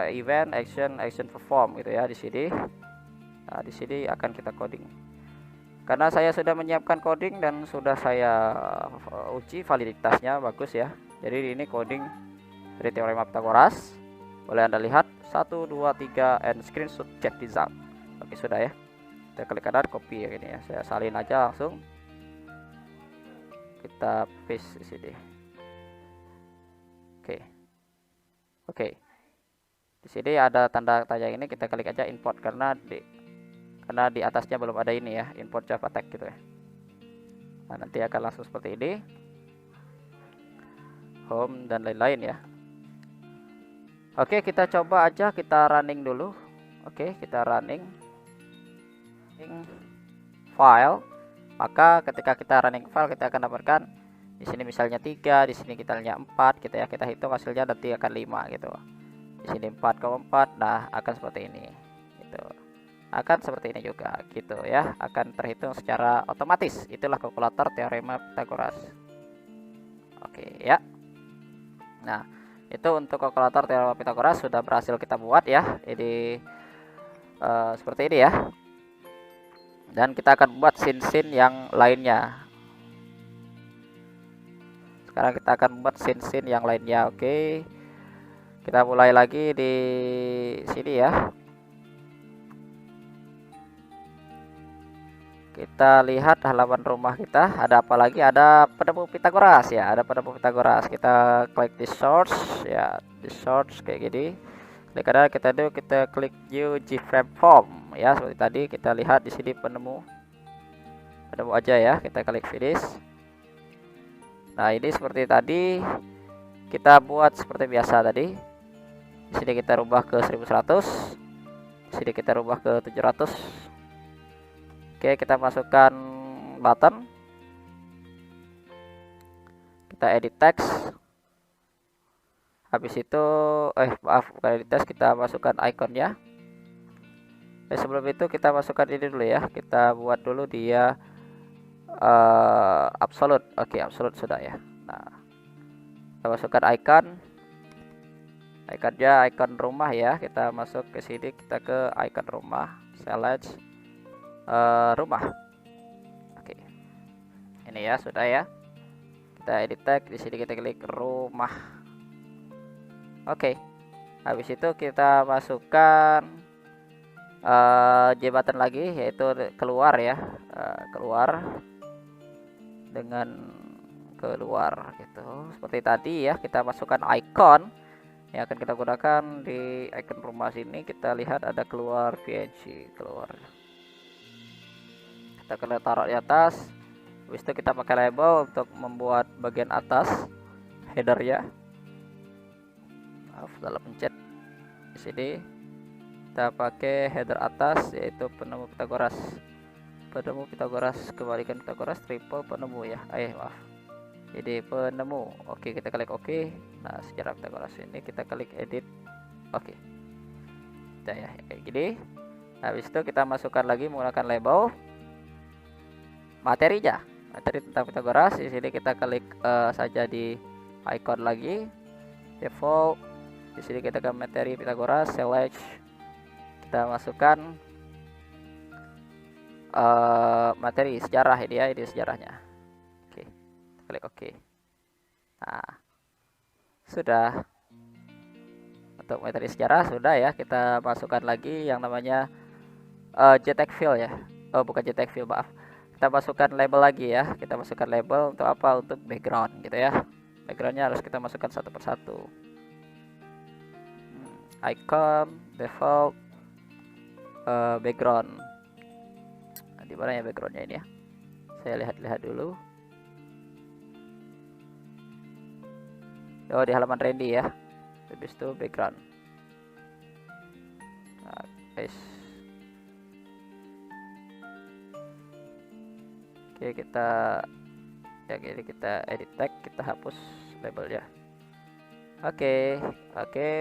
event action perform gitu ya di sini. Nah, di sini akan kita coding. Karena saya sudah menyiapkan coding dan sudah saya uji validitasnya bagus ya. Jadi ini coding dari teorema Pythagoras. Boleh Anda lihat 1 2 3 and screenshot check result. Oke, sudah ya. Kita klik kanan, copy ya gini ya. Saya salin aja langsung. Kita paste di sini. Oke. Oke. Di sini ada tanda tanya ini, kita klik aja import karena di atasnya belum ada ini ya, import Java tag gitu ya. Nah, nanti akan langsung seperti ini. Home dan lain-lain ya. Oke, kita coba aja, kita running dulu. Oke, kita running file. Maka ketika kita running file, kita akan dapatkan di sini misalnya 3, di sini kita lihat 4 gitu ya. Kita hitung hasilnya nanti akan 5 gitu. Di sini 4,4. Nah, akan seperti ini. Gitu. Akan seperti ini juga gitu ya. Akan terhitung secara otomatis. Itulah kalkulator teorema Pythagoras. Oke ya. Nah, itu untuk kalkulator teorema Pythagoras sudah berhasil kita buat ya. Ini seperti ini ya. Dan kita akan buat scene-scene yang lainnya. Sekarang kita akan buat scene-scene yang lainnya. Oke. Kita mulai lagi di sini ya. Kita lihat halaman rumah kita, ada apa lagi? Ada penemu Pythagoras ya, ada penemu Pythagoras. Kita klik di source ya, di source kayak gini. Klik kanan, kita klik new GFrame form ya, seperti tadi kita lihat di sini penemu aja ya. Kita klik finish. Nah, ini seperti tadi kita buat seperti biasa tadi. Di sini kita rubah ke 1100. Di sini kita rubah ke 700. Oke, kita masukkan button. Kita edit text. Habis itu maaf, bukan edit text, kita masukkan ikonnya. Sebelum itu kita masukkan ini dulu ya. Kita buat dulu dia absolute. Oke, absolute sudah ya. Nah, kita masukkan icon. Ikonnya icon rumah ya. Kita masuk ke sini, kita ke icon rumah. Select rumah. Oke. Ini ya, sudah ya. Kita edit tag, di sini kita klik rumah. Oke. Habis itu kita masukkan J button lagi, yaitu keluar ya. Keluar dengan keluar gitu. Seperti tadi ya, kita masukkan icon yang akan kita gunakan di icon rumah sini. Kita lihat ada keluar PNG, keluar. Kita kena taruh di atas. Habis itu kita pakai label untuk membuat bagian atas header ya. Maaf, salah pencet. Di sini kita pakai header atas, yaitu penemu Pythagoras. Penemu Pythagoras, kembalikan Pythagoras triple penemu ya. Maaf. Jadi penemu. Oke, kita klik oke. Nah, sejarah Pythagoras ini kita klik edit. Oke. Kita ya kayak gini. Habis itu kita masukkan lagi menggunakan label materinya, materi tentang Pythagoras. Di sini kita klik saja di icon lagi, default. Di sini kita ke materi Pythagoras, select. Kita masukkan materi sejarah ini ya, ini sejarahnya. Oke, klik oke. Nah, sudah. Untuk materi sejarah sudah ya. Kita masukkan lagi yang namanya JTK file ya. Oh, bukan JTK file, maaf. Kita masukkan label lagi ya. Kita masukkan label untuk apa? Untuk background gitu ya. Backgroundnya harus kita masukkan satu persatu. Icon, default, background. Nah, di mana ya backgroundnya ini ya? Saya lihat-lihat dulu. Oh, di halaman Randy ya. Habis itu background. Nah, guys. Oke, kita edit tag, kita hapus labelnya. Oke,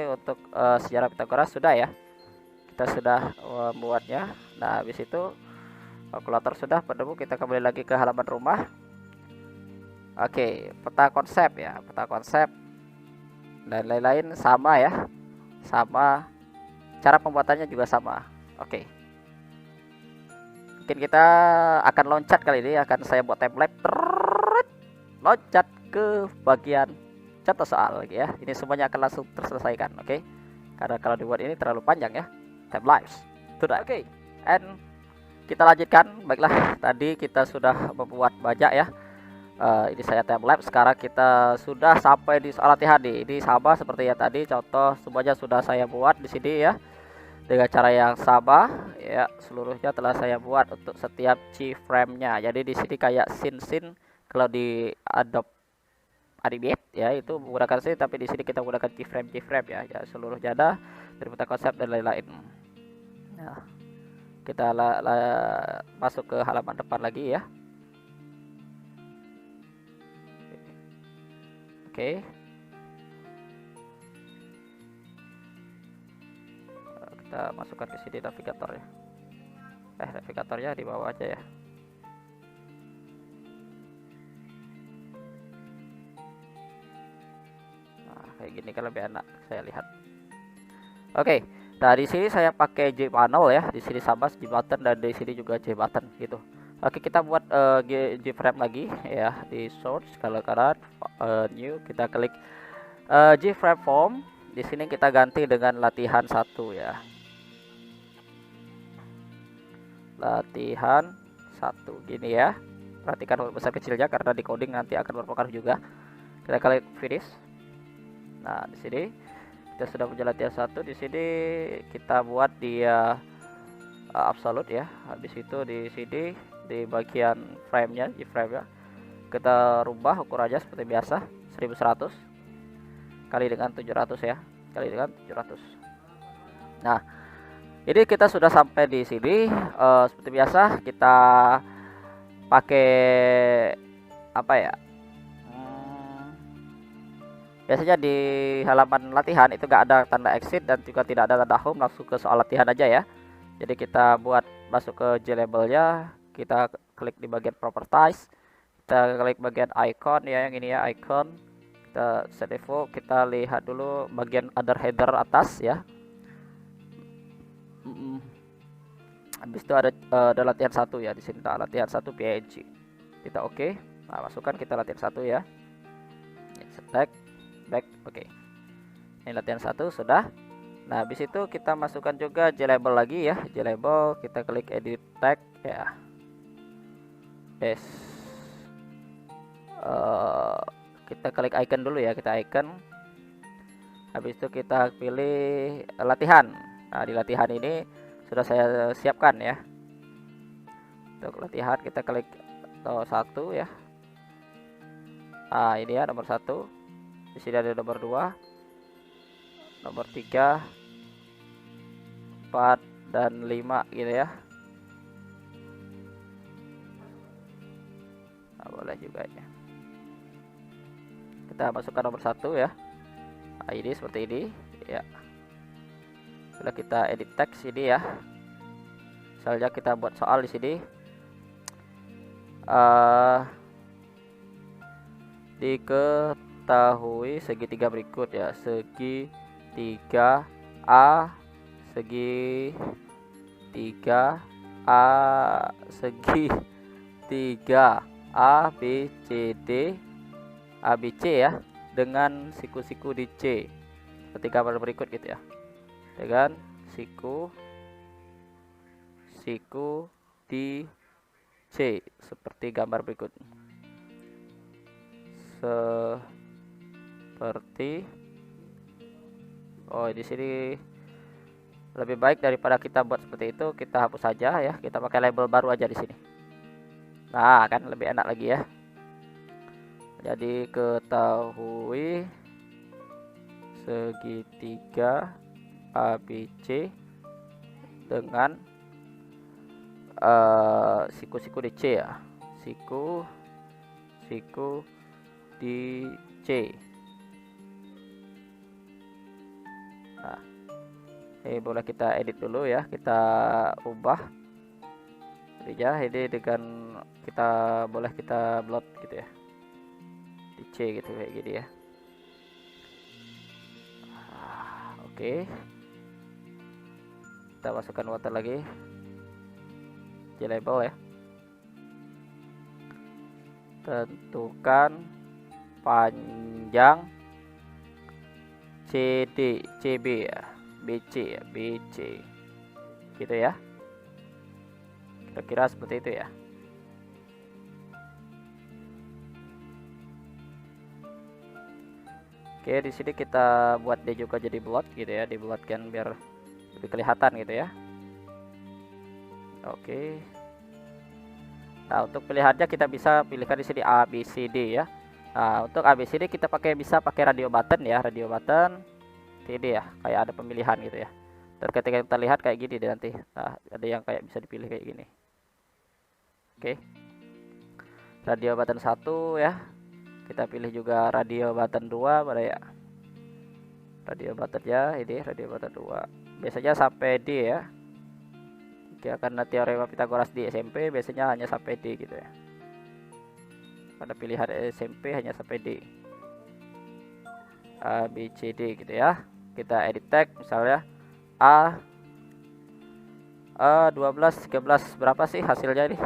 untuk sejarah Pitagoras sudah ya. Kita sudah membuatnya. Nah, habis itu kalkulator sudah penemu, kita kembali lagi ke halaman rumah. Oke, peta konsep ya, peta konsep dan lain-lain sama ya. Sama, cara pembuatannya juga sama. Oke. Mungkin kita akan loncat kali ini, akan saya buat template. Loncat ke bagian contoh soal lagi ya. Ini semuanya akan langsung terselesaikan, oke? Karena kalau dibuat ini terlalu panjang ya. Time lapse. Sudah. Oke. And kita lanjutkan. Baiklah, tadi kita sudah membuat banyak ya. Ini saya time lapse. Sekarang kita sudah sampai di soal latihan nih. Ini sama seperti yang tadi. Contoh semuanya sudah saya buat di sini ya. Dengan cara yang sama ya, seluruhnya telah saya buat untuk setiap keyframe-nya. Jadi di sini kayak scene kalau di Adobe Animate ya itu menggunakan scene, tapi di sini kita menggunakan keyframe ya. Ya seluruhnya ada dari peta konsep dan lain-lain. Nah, kita masuk ke halaman depan lagi ya. Oke. Kita masukkan ke sini navigatornya. Navigatornya di bawah aja ya. Nah, kayak gini kan lebih enak saya lihat. Oke. Nah, di sini saya pakai J panel ya. Di sini sama J button dan di sini juga J button gitu. Oke, kita buat J frame lagi ya di source kalau kanan new, kita klik J frame form. Di sini kita ganti dengan latihan 1 ya. Latihan 1 gini ya. Perhatikan huruf besar kecilnya karena di coding nanti akan berpengaruh juga. Kita klik finish. Nah, di sini kita sudah punya latihan 1. Di sini kita buat dia absolute ya. Habis itu di sini di bagian frame-nya, iframe-nya kita rubah ukurannya seperti biasa 1100 kali dengan 700 ya. Kali dengan 700. Nah, ini kita sudah sampai di sini. Seperti biasa kita pakai apa ya? Biasanya di halaman latihan itu gak ada tanda exit dan juga tidak ada tanda home, langsung ke soal latihan aja ya. Jadi kita buat masuk ke J-labelnya, kita klik di bagian properties, kita klik bagian icon ya, yang ini ya icon, kita set default, kita lihat dulu bagian other header atas ya. Habis itu ada latihan 1 ya di sini, latihan 1 PNG. Kita oke. Nah, masukkan kita latihan 1 ya. Back, oke. Ini latihan 1 sudah. Nah, habis itu kita masukkan juga J-label lagi ya. J-label, kita klik edit tag ya. Yes. Kita klik icon dulu ya, kita icon. Habis itu kita pilih latihan. Nah, di latihan ini sudah saya siapkan ya. Untuk latihan kita klik 1 ya. Nah, ini ya nomor 1. Di sini ada nomor 2, nomor 3, 4 dan 5 gitu ya. Nah, boleh juga ya. Kita masukkan nomor 1 ya. Nah, ini seperti ini ya. Sudah kita edit teks ini ya. Misalnya kita buat soal di sini. Diketahui segitiga berikut ya. Segitiga A, segitiga A, segitiga A B C D ABC ya, dengan siku-siku di C seperti gambar berikut gitu ya, dengan siku di C seperti gambar berikut. Seperti di sini lebih baik daripada kita buat seperti itu, kita hapus saja ya, kita pakai label baru aja di sini. Nah, kan lebih enak lagi ya. Jadi ketahui segitiga ABC dengan siku-siku di C ya. Siku di C. Nah, ini boleh kita edit dulu ya, kita ubah ya ini dengan boleh kita blot gitu ya di C gitu kayak gini ya. Oke, kita masukkan water lagi, J label ya, tentukan panjang CD CB ya, BC ya, BC gitu ya, kira-kira seperti itu ya. Oke, di sini kita buat dia juga jadi blot gitu ya, dibuatkan biar lebih kelihatan gitu ya. Oke. Nah, untuk pilihannya kita bisa pilihkan di sini A, B, C, D ya. Nah, untuk A, B, C, D kita bisa pakai radio button ya, radio button ini ya, kayak ada pemilihan gitu ya. Dan ketika kita lihat kayak gini deh nanti. Nah, ada yang kayak bisa dipilih kayak gini. Oke. Radio button 1 ya. Kita pilih juga radio button 2 pada ya. Radio button ya, ini radio button 2. Biasanya sampai D ya. Oke, karena teorema Pitagoras di SMP biasanya hanya sampai D gitu ya. Pada pilihan SMP hanya sampai D. A, B, C, D gitu ya. Kita edit tag misalnya A 12 13 berapa sih hasilnya ini?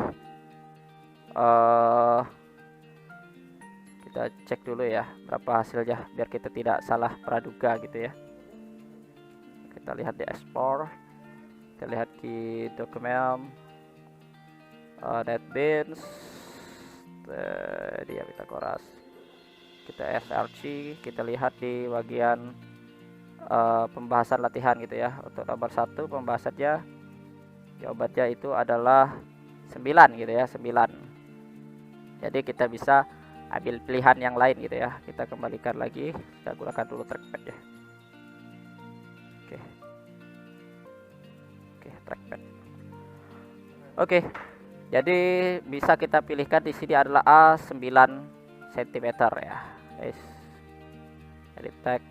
Kita cek dulu ya berapa hasilnya biar kita tidak salah praduga gitu ya. Kita lihat di export, kita lihat di dokumen NetBeans, dia Pitagoras, kita SRC, kita lihat di bagian pembahasan latihan gitu ya. Untuk nomor 1 pembahasannya jawabannya itu adalah 9 gitu ya, 9. Jadi kita bisa ambil pilihan yang lain gitu ya. Kita kembalikan lagi, kita gunakan dulu trackpad ya. Oke, trackpad. Oke. Jadi bisa kita pilihkan di sini adalah A 9 cm ya. Edit tag.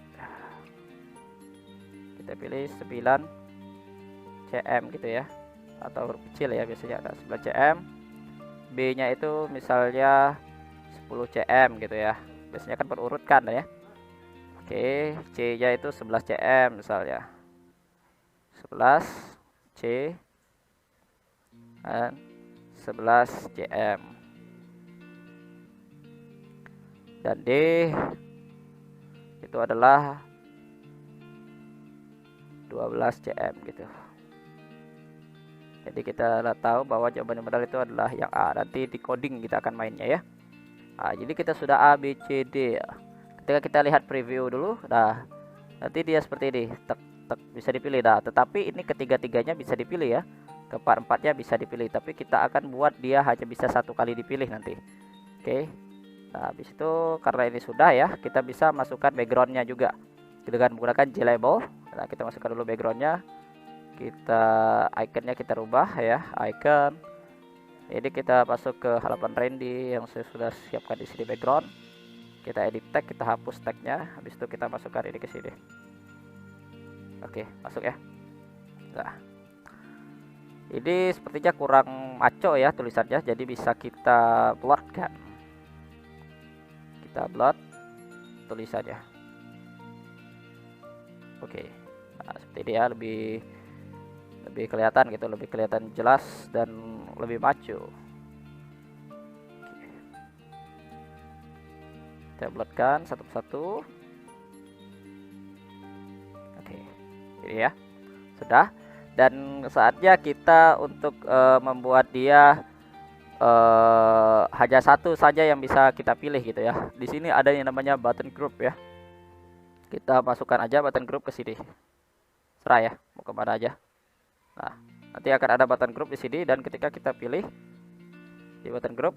Kita pilih 9 cm gitu ya. Atau huruf kecil ya, biasanya ada 9 cm. B-nya itu misalnya 10 cm gitu ya. Biasanya kan berurutkan ya. Oke, C-nya itu 11 cm misalnya. 11 C dan 11 cm. Dan D itu adalah 12 cm gitu. Jadi kita tahu bahwa jawaban yang benar itu adalah yang A. Nanti di coding kita akan mainnya ya. Nah, jadi kita sudah A, B, C, D ya. Ketika kita lihat preview dulu, nah nanti dia seperti ini, tek, tek, bisa dipilih. Nah, tetapi ini ketiga-tiganya bisa dipilih ya, keempat-empatnya bisa dipilih. Tapi kita akan buat dia hanya bisa 1 kali dipilih nanti. Oke. Nah, habis itu karena ini sudah ya, kita bisa masukkan backgroundnya juga dengan menggunakan J label. Nah, kita masukkan dulu backgroundnya. Kita iconnya kita rubah ya, icon. Jadi kita masuk ke halaman Randy yang saya sudah siapkan di sini background. Kita edit tag, kita hapus tagnya. Habis itu kita masukkan ini ke sini. Oke, masuk ya. Nah, ini sepertinya kurang maco ya tulisannya, jadi bisa kita blot kan. Kita blot tulisannya. Oke, nah, seperti ini ya, lebih kelihatan gitu, lebih kelihatan jelas dan lebih maco. Kita blotkan satu persatu. Oke, ini ya sudah. Dan saatnya kita untuk membuat dia hanya satu saja yang bisa kita pilih gitu ya. Di sini ada yang namanya button group ya. Kita masukkan aja button group ke sini. Serah ya, mau kemana aja. Nah, nanti akan ada button group di sini dan ketika kita pilih di button group.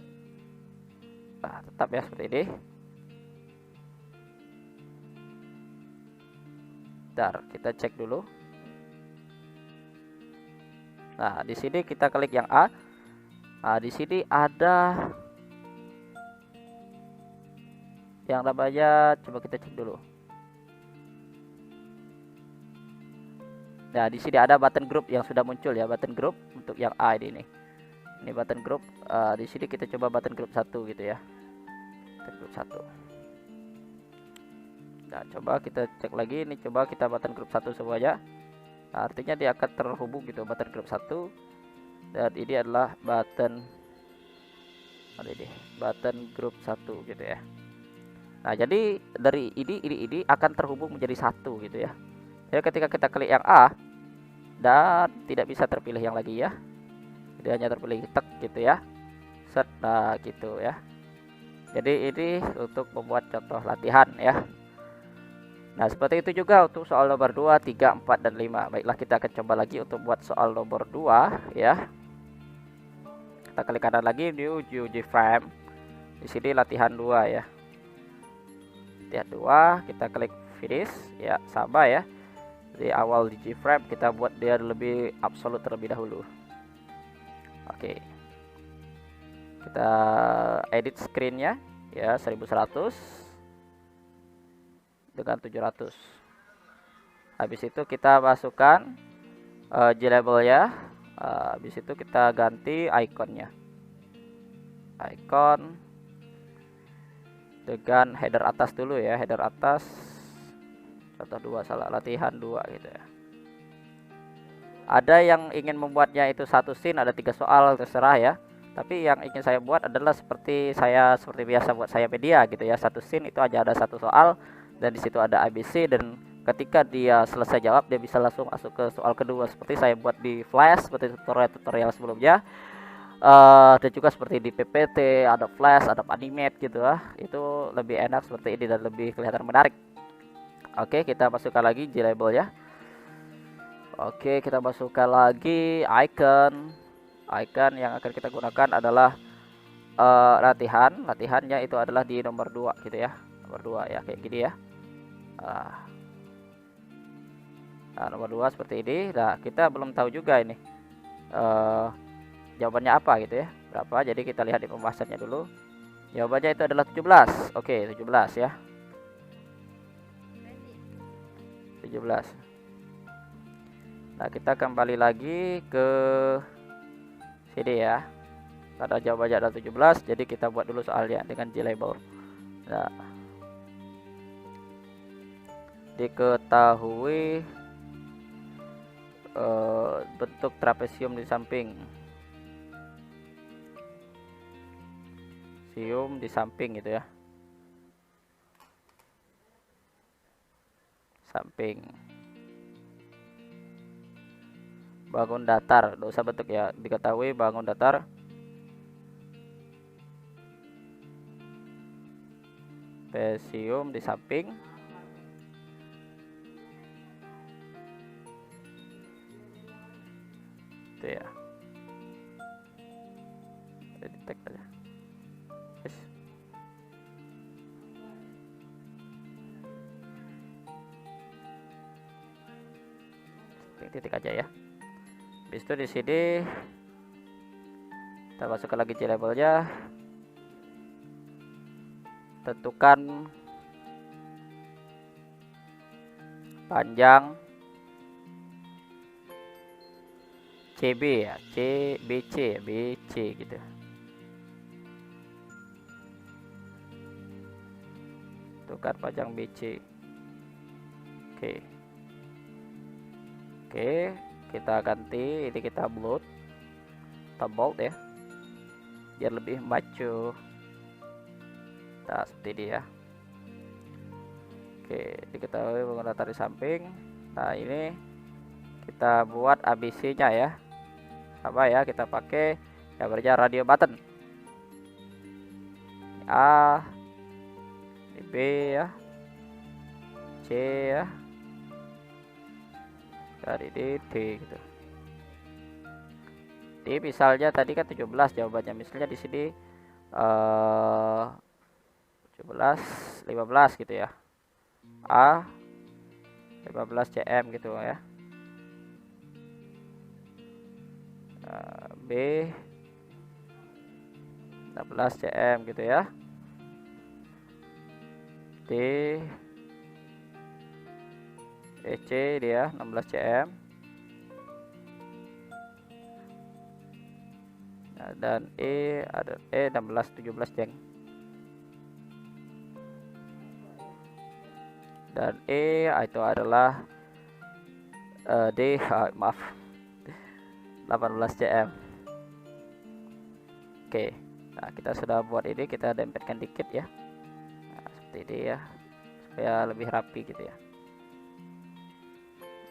Nah, tetap ya seperti ini. Bentar, kita cek dulu. Nah, di sini kita klik yang A. Nah, di sini ada yang namanya, coba kita cek dulu. Nah, di sini ada button group yang sudah muncul ya, button group untuk yang A ini. Ini button group. Di sini kita coba button group 1 gitu ya. Button group 1. Nah, coba kita cek lagi. Ini coba kita button group 1 semuanya. Nah, artinya dia akan terhubung gitu, button group 1. Dan ini adalah button group 1 gitu ya. Nah, jadi dari ini akan terhubung menjadi satu gitu ya. Jadi ketika kita klik yang A dan tidak bisa terpilih yang lagi ya. Dia hanya terpilih tek gitu ya. Set, nah gitu ya. Jadi ini untuk membuat contoh latihan ya. Nah, seperti itu juga untuk soal nomor 2, 3, 4 dan 5. Baiklah, kita akan coba lagi untuk buat soal nomor 2 ya. Kita klik kanan lagi, new GeoG frame. Di sini latihan 2 ya. Latihan 2, kita klik finish ya, sama ya. Di awal di G-frame kita buat dia lebih absolut terlebih dahulu. Oke. Kita edit screen-nya ya, 1100 dengan 700. Habis itu kita masukkan G-label ya. Habis itu kita ganti ikonnya. Icon dengan header atas dulu ya, header atas contoh 2, salah, latihan 2 gitu ya. Ada yang ingin membuatnya itu satu scene, ada 3 soal, terserah ya. Tapi yang ingin saya buat adalah seperti biasa buat saya media gitu ya. Satu scene itu aja ada satu soal dan di situ ada ABC, dan ketika dia selesai jawab dia bisa langsung masuk ke soal kedua seperti saya buat di Flash, seperti tutorial sebelumnya. Dan juga seperti di PPT, ada Flash, ada Animate gitu ya. Itu lebih enak seperti ini dan lebih kelihatan menarik. Oke, kita masukkan lagi G-label ya. Oke, kita masukkan lagi icon. Icon yang akan kita gunakan adalah latihannya itu adalah di nomor 2 gitu ya. Nomor 2 ya, kayak gini ya. Nah, nomor 2 seperti ini. Nah, kita belum tahu juga ini jawabannya apa gitu ya, berapa. Jadi kita lihat di pembahasannya dulu. Jawabannya itu adalah 17. Oke, 17 ya. 17. Nah, kita kembali lagi ke sini ya. Karena jawabannya adalah 17, jadi kita buat dulu soalnya dengan G-label. Nah, diketahui bentuk trapesium di samping. Sium di samping gitu ya. Samping. Bangun datar, enggak usah bentuk ya. Diketahui bangun datar. Trapesium di samping. Itu ya. Jadi tag aja. Yes. Titik aja ya. Habis itu di sini kita masukkan lagi G-labelnya. Tentukan panjang CB ya, BC gitu. Tentukan panjang BC. Oke, kita ganti ini, kita bold ya, biar lebih maju. Nah, seperti ini ya. Oke, diketahui bangun datar di samping. Nah, ini kita buat ABC-nya ya. Apa ya, kita pakai gambarnya radio button. A, B ya, C ya, dari D gitu. Di misalnya tadi kan 17 jawabannya, misalnya di sini 17 15 gitu ya. A 15 cm gitu ya. B 16 cm gitu ya. D EC dia 16 cm. Nah, dan E ada 16 17 jeng. Dan E itu adalah D maaf 18 cm. Oke. Nah, kita sudah buat ini, kita dempetkan dikit ya. Nah, seperti ini ya. Supaya lebih rapi gitu ya.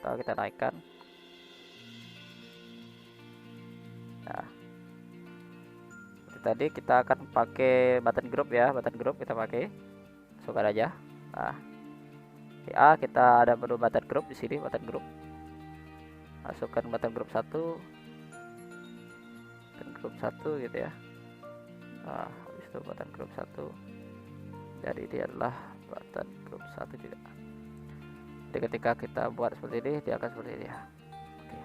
Atau kita naikkan. Nah, tadi kita akan pakai button group ya, button group kita pakai, masukkan aja. Nah, di A kita ada menu button group di sini, button group, masukkan button group 1, button group 1 gitu ya. Nah, habis itu button group 1, jadi dia adalah button group 1 juga. Jadi ketika kita buat seperti ini, dia akan seperti ini ya. Oke.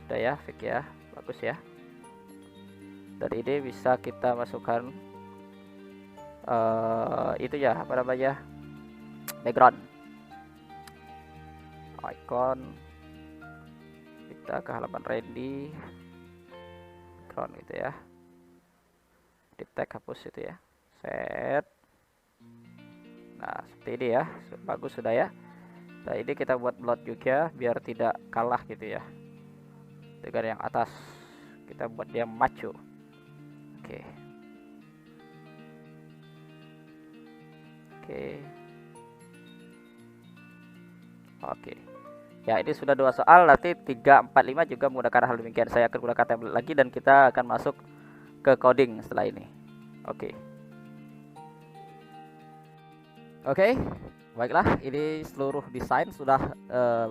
Sudah ya, fix ya, bagus ya. Dan ini bisa kita masukkan itu ya, apa namanya, background, icon, kita ke halaman Randy, background gitu ya, di tag hapus itu ya, set. Nah seperti ini ya, bagus sudah ya. Nah ini kita buat blot juga biar tidak kalah gitu ya dengan yang atas, kita buat dia maco. Oke. Oke. Ya, ini sudah 2 soal, nanti 3, 4, 5 juga menggunakan hal demikian. Saya akan gunakan tablet lagi dan kita akan masuk ke coding setelah ini. Oke. Oke. Baiklah, ini seluruh desain sudah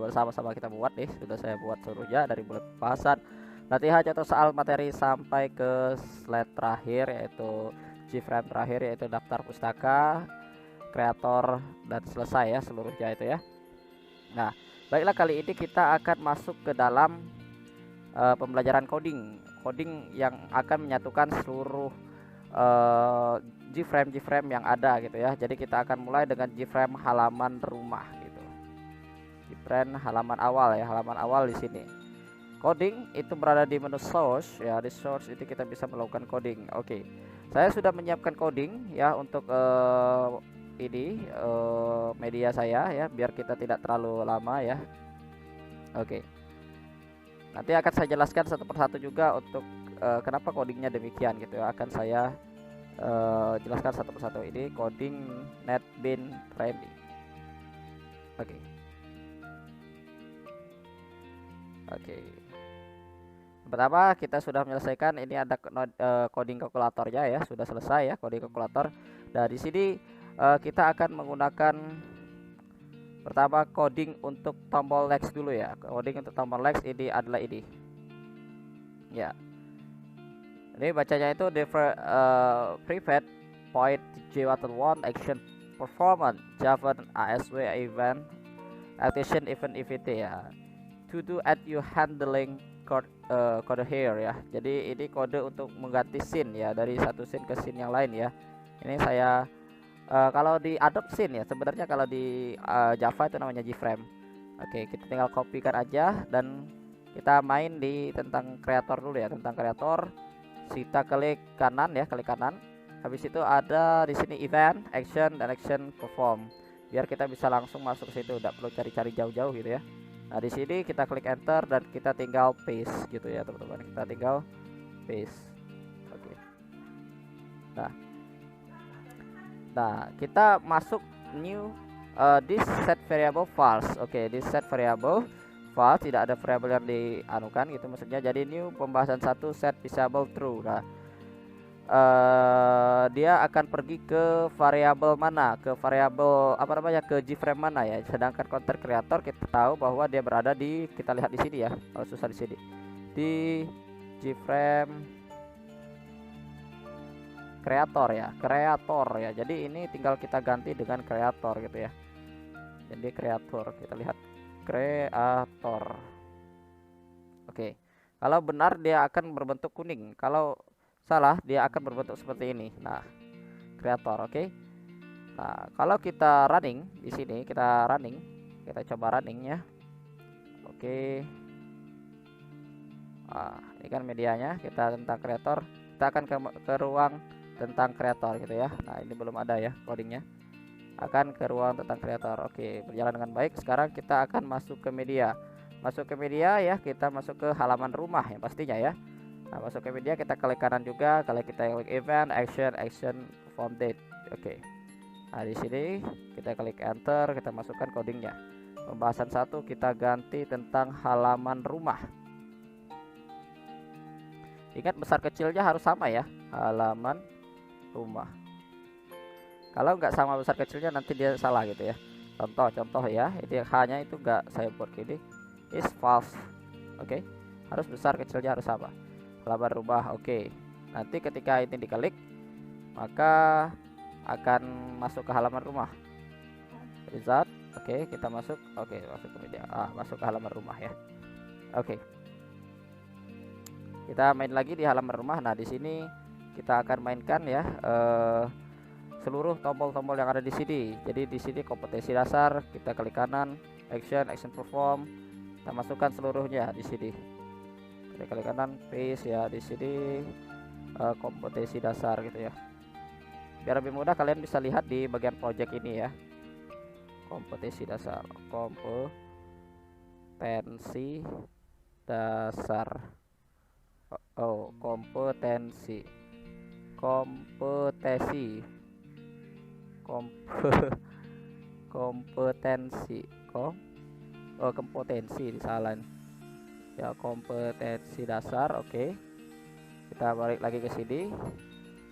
bersama-sama kita buat nih. Sudah saya buat seluruhnya dari mulai pembahasan, latihan contoh soal materi sampai ke slide terakhir, yaitu G-frame terakhir, yaitu daftar pustaka, kreator, dan selesai ya seluruhnya itu ya. Nah, baiklah, kali ini kita akan masuk ke dalam pembelajaran coding yang akan menyatukan seluruh G-frame yang ada gitu ya. Jadi kita akan mulai dengan G-frame halaman rumah gitu. G-frame halaman awal ya, halaman awal di sini. Coding itu berada di menu source ya, di source itu kita bisa melakukan coding. Oke. Saya sudah menyiapkan coding ya untuk ini media saya ya, biar kita tidak terlalu lama ya. Oke. Nanti akan saya jelaskan satu persatu juga untuk kenapa codingnya demikian gitu ya. Akan saya jelaskan satu persatu. Ini coding NetBeans Randy. Oke. Oke. Pertama kita sudah menyelesaikan, ini ada coding kalkulatornya ya, sudah selesai ya coding kalkulator. Nah di sini kita akan menggunakan pertama coding untuk tombol next dulu ya. Coding untuk tombol next ini adalah ini ya. Ini bacanya itu private point J1 action performance Java ASW event action event event ya. To do at you handling kode here ya. Jadi ini kode untuk mengganti scene ya, dari satu scene ke scene yang lain ya. Ini saya kalau di Adobe Scene ya, sebenarnya kalau di Java itu namanya G-frame. Oke, kita tinggal kopikan aja dan kita main di tentang kreator dulu ya, tentang kreator. Kita klik kanan ya, klik kanan. Habis itu ada di sini event, action, dan action perform. Biar kita bisa langsung masuk ke situ, tidak perlu cari-cari jauh-jauh gitu ya. Nah di sini kita klik enter dan kita tinggal paste gitu ya teman-teman. Kita tinggal paste. Oke. Nah kita masuk new this set variable false. Oke, this set variable false, tidak ada variabel yang dianukan gitu maksudnya. Jadi new pembahasan 1 set disable true. Nah dia akan pergi ke variabel mana, ke variabel apa namanya, ke G-frame mana ya. Sedangkan counter creator kita tahu bahwa dia berada di, kita lihat di sini ya, kalau susah di sini, di Gframe kreator ya, jadi ini tinggal kita ganti dengan kreator gitu ya. Jadi kreator, kita lihat kreator. Oke, kalau benar dia akan berbentuk kuning, kalau salah dia akan berbentuk seperti ini. Nah, kreator. Oke, nah kalau kita running di sini, kita coba running ya. Oke, ini kan medianya, kita tentang kreator, kita akan ke ruang tentang kreator gitu ya. Nah, ini belum ada ya codingnya, akan ke ruang tentang kreator. Oke, berjalan dengan baik. Sekarang kita akan masuk ke media, ya, kita masuk ke halaman rumah yang pastinya ya. Nah, masuk ke media, kita klik kanan juga, kalau kita klik event, action form date. Oke, nah di sini kita klik enter, kita masukkan codingnya. Pembahasan 1 kita ganti tentang halaman rumah. Ingat besar kecilnya harus sama ya, halaman rumah. Kalau nggak sama besar kecilnya nanti dia salah gitu ya. Contoh ya, itu hanya itu nggak saya buat gini, is false. Oke, harus besar kecilnya harus sama. Halaman rumah. Oke, nanti ketika ini diklik maka akan masuk ke halaman rumah. Result. Oke, kita masuk. Oke, masuk ke media. Masuk ke halaman rumah ya. Oke, kita main lagi di halaman rumah. Nah, di sini kita akan mainkan ya seluruh tombol-tombol yang ada di sini. Jadi di sini kompetensi dasar, kita klik kanan, action perform, kita masukkan seluruhnya di sini. Kita klik kanan, paste ya di sini kompetensi dasar gitu ya. Biar lebih mudah kalian bisa lihat di bagian project ini ya. Kompetensi dasar, kompetensi dasar. Kompetensi disalahin ya, kompetensi dasar. Oke, kita balik lagi ke sini.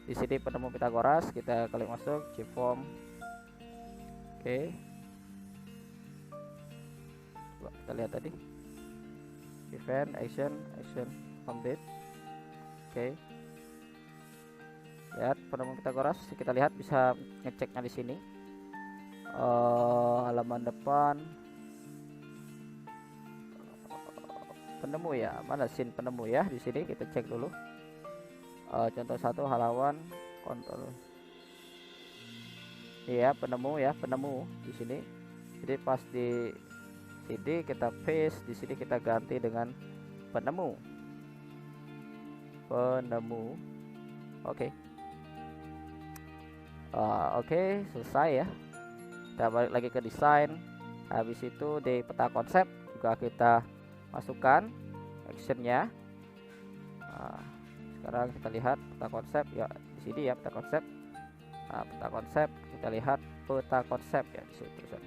Di sini penemu Pitagoras, kita klik masuk Gform. Oke, coba kita lihat tadi event action update. Oke, lihat penemu Pitagoras, kita lihat bisa ngeceknya di sini. Halaman depan penemu ya, mana scene penemu ya, di sini kita cek dulu. Contoh 1 halaman kontrol. Iya, penemu di sini. Jadi pas di sini kita paste, di sini kita ganti dengan penemu. Oke. Oke, selesai ya. Kita balik lagi ke desain. Habis itu di peta konsep juga kita masukkan actionnya. Sekarang kita lihat peta konsep ya, di sini ya peta konsep. Peta konsep, kita lihat peta konsep ya di situ.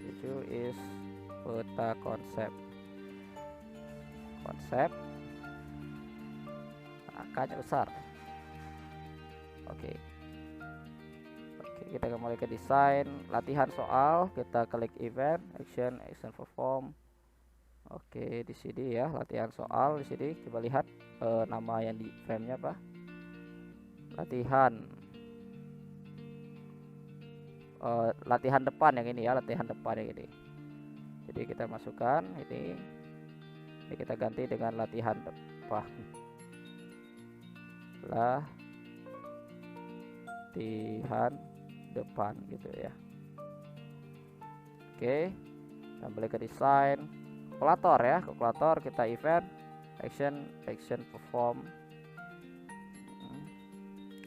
Itu is peta konsep. Angkanya besar. Oke, kita kembali ke desain, latihan soal, kita klik event, action perform. Oke, di sini ya latihan soal. Di sini coba lihat nama yang di frame-nya apa? Latihan depan yang ini ya, latihan depan yang ini. Jadi kita masukkan ini kita ganti dengan latihan depan. Latihan depan gitu ya. Oke, kembali ke desain, kalkulator ya, kalkulator, kita event action perform.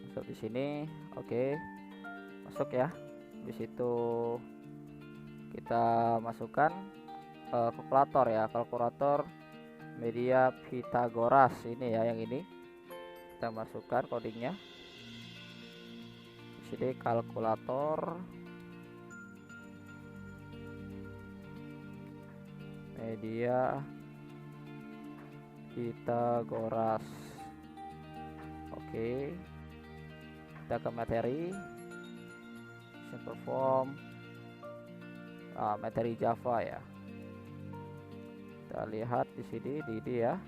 Masuk di sini. Oke, masuk ya. Di situ kita masukkan kalkulator ya, kalkulator media Pitagoras ini ya, yang ini kita masukkan codingnya. Di sini kalkulator media Pitagoras. Oke, kita ke materi, perform, materi Java ya. Kita lihat di sini di ya.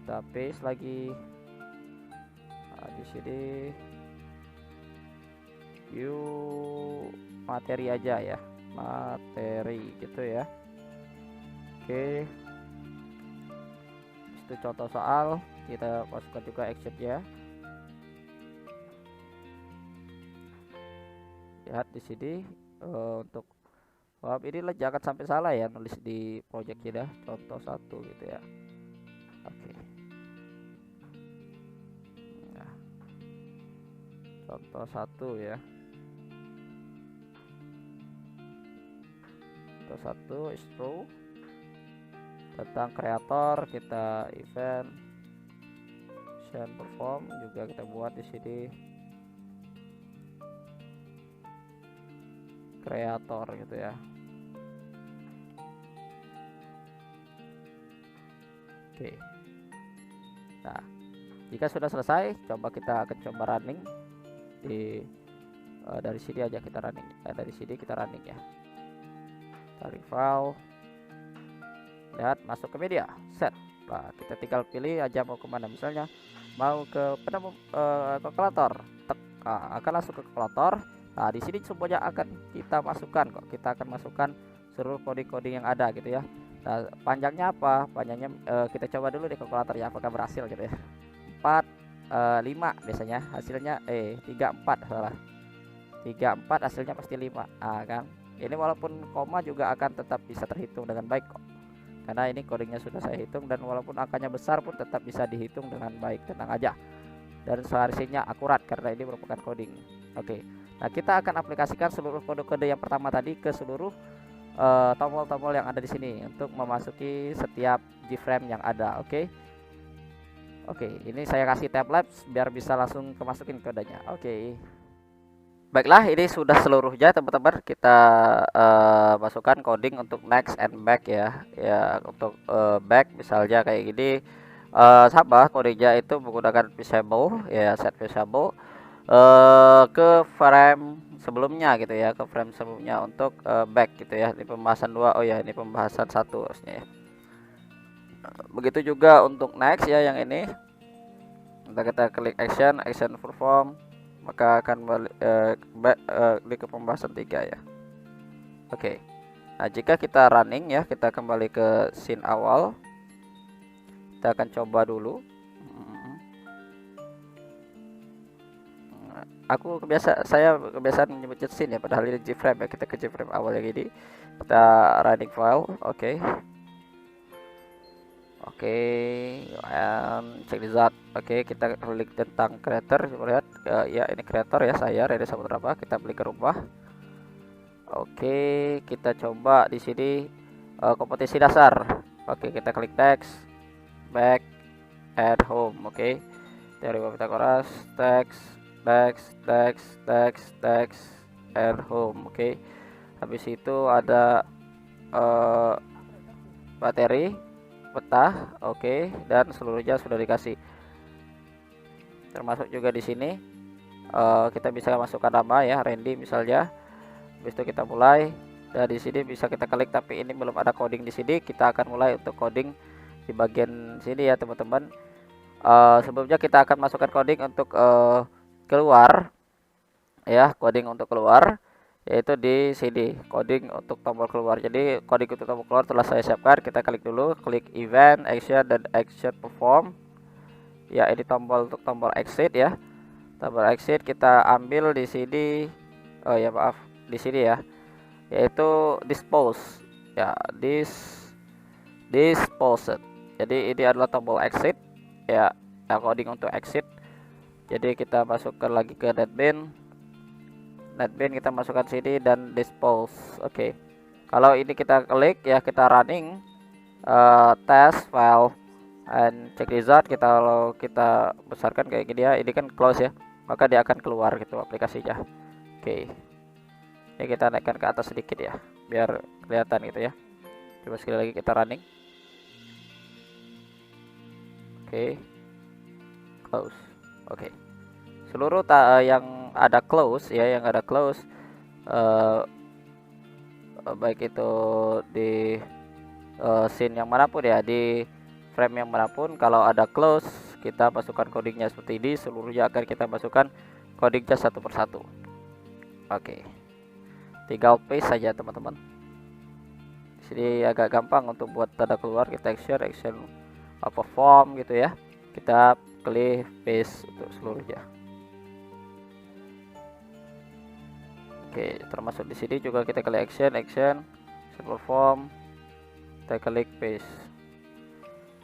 kita paste lagi. Nah, di sini view materi aja ya, materi gitu ya. Oke, itu contoh soal, kita masukkan juga action ya. Lihat di sini untuk ini jangan sampai salah ya nulis di project kita, contoh 1 gitu ya. Oke. Nah, contoh 1 ya. Contoh 1 is true. Tentang kreator kita event action perform juga kita buat di sini kreator gitu ya. Oke. Nah, jika sudah selesai, coba kita akan coba running di dari sini aja kita running. Dari sini kita running ya. Tarik file. Lihat, masuk ke media, set. Nah, kita tinggal pilih aja mau kemana. Misalnya mau ke kalkulator, akan langsung ke kalkulator. Nah, di sini semuanya akan kita masukkan kok. Kita akan masukkan seluruh coding-coding yang ada gitu ya. Nah, panjangnya apa? Panjangnya kita coba dulu di kalkulator ya, apakah berhasil gitu ya. 4 5 biasanya hasilnya 3 4 salah. 3 4 hasilnya pasti 5. Ah kan. Ini walaupun koma juga akan tetap bisa terhitung dengan baik kok. Karena ini codingnya sudah saya hitung, dan walaupun angkanya besar pun tetap bisa dihitung dengan baik, tenang aja. Dan seharusnya akurat karena ini merupakan coding. Oke. Nah, kita akan aplikasikan seluruh kode-kode yang pertama tadi ke seluruh tombol-tombol yang ada di sini untuk memasuki setiap G-frame yang ada. Oke. Oke, ini saya kasih tab labs biar bisa langsung kemasukin kodenya. Oke. Baiklah, ini sudah seluruhnya teman-teman. Kita masukkan coding untuk next and back ya. Ya, untuk back misalnya kayak gini, sama codingnya itu menggunakan visible ya, set visible ke frame sebelumnya gitu ya, ke frame sebelumnya untuk back gitu ya. Ini pembahasan 2. Oh ya, ini pembahasan 1 harusnya ya. Begitu juga untuk next ya, yang ini kita klik action perform, maka akan klik ke pembahasan 3 ya. Oke. Nah, jika kita running ya, kita kembali ke scene awal. Kita akan coba dulu. Saya kebiasaan menyebut scene ya, padahal ini G-frame ya. Kita ke G-frame awal yang ini. Kita running file. Oke. Oke, and check result. Oke, kita klik tentang creator. Lihat ya, ini creator ya, saya Rene Saputra. Kita beli ke rumah. Oke, kita coba di sini kompetisi dasar. Oke, kita klik text, back, add home. Oke, teori Pythagoras, text, add home. Oke, habis itu ada materi, peta. Oke, dan seluruhnya sudah dikasih, termasuk juga di sini kita bisa masukkan nama ya, Randy misalnya. Habis itu kita mulai dari sini, bisa kita klik, tapi ini belum ada coding di sini. Kita akan mulai untuk coding di bagian sini ya teman-teman. Sebelumnya kita akan masukkan coding untuk keluar ya, coding untuk keluar, yaitu di sini coding untuk tombol keluar. Jadi coding untuk tombol keluar telah saya siapkan. Kita klik dulu, klik event, action, dan action perform ya. Ini tombol untuk tombol exit ya, tombol exit kita ambil di sini. Oh ya, maaf, di sini ya, yaitu dispose ya, disposed. Jadi ini adalah tombol exit ya, coding untuk exit. Jadi kita masukkan lagi ke netbin, kita masukkan sini dan dispose. Oke. Kalau ini kita klik ya, kita running test file and check result. Kalau kita besarkan kayak gini ya, ini kan close ya, maka dia akan keluar gitu aplikasinya. Oke. Ini kita naikkan ke atas sedikit ya, biar kelihatan gitu ya. Coba sekali lagi kita running. Oke. Close. Oke. Seluruh yang ada close ya, yang ada close baik itu di scene yang manapun ya, di frame yang manapun. Kalau ada close, kita masukkan codingnya seperti ini, seluruhnya akan kita masukkan codingnya satu persatu. Oke, tinggal paste saja teman-teman. Di sini agak gampang untuk buat tanda keluar. Kita action perform gitu ya. Kita klik paste untuk seluruhnya. Oke, termasuk di sini juga kita klik action perform, kita klik paste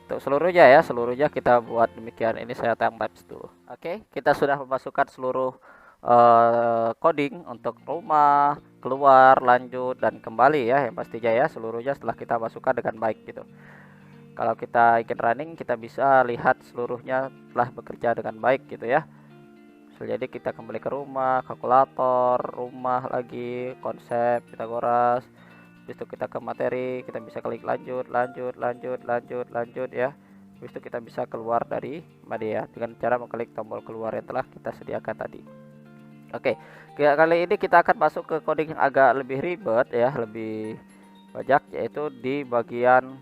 untuk seluruhnya ya. Seluruhnya kita buat demikian. Ini saya times dulu. Oke, kita sudah memasukkan seluruh coding untuk rumah, keluar, lanjut, dan kembali ya, yang pastinya ya, seluruhnya setelah kita masukkan dengan baik gitu. Kalau kita ingin running, kita bisa lihat seluruhnya telah bekerja dengan baik gitu ya. Jadi kita kembali ke rumah, kalkulator, rumah lagi, konsep, Pitagoras. Habis itu kita ke materi, kita bisa klik lanjut ya. Habis itu kita bisa keluar dari media dengan cara mengklik tombol keluar yang telah kita sediakan tadi. Oke, kali ini kita akan masuk ke coding yang agak lebih ribet ya, lebih banyak, yaitu di bagian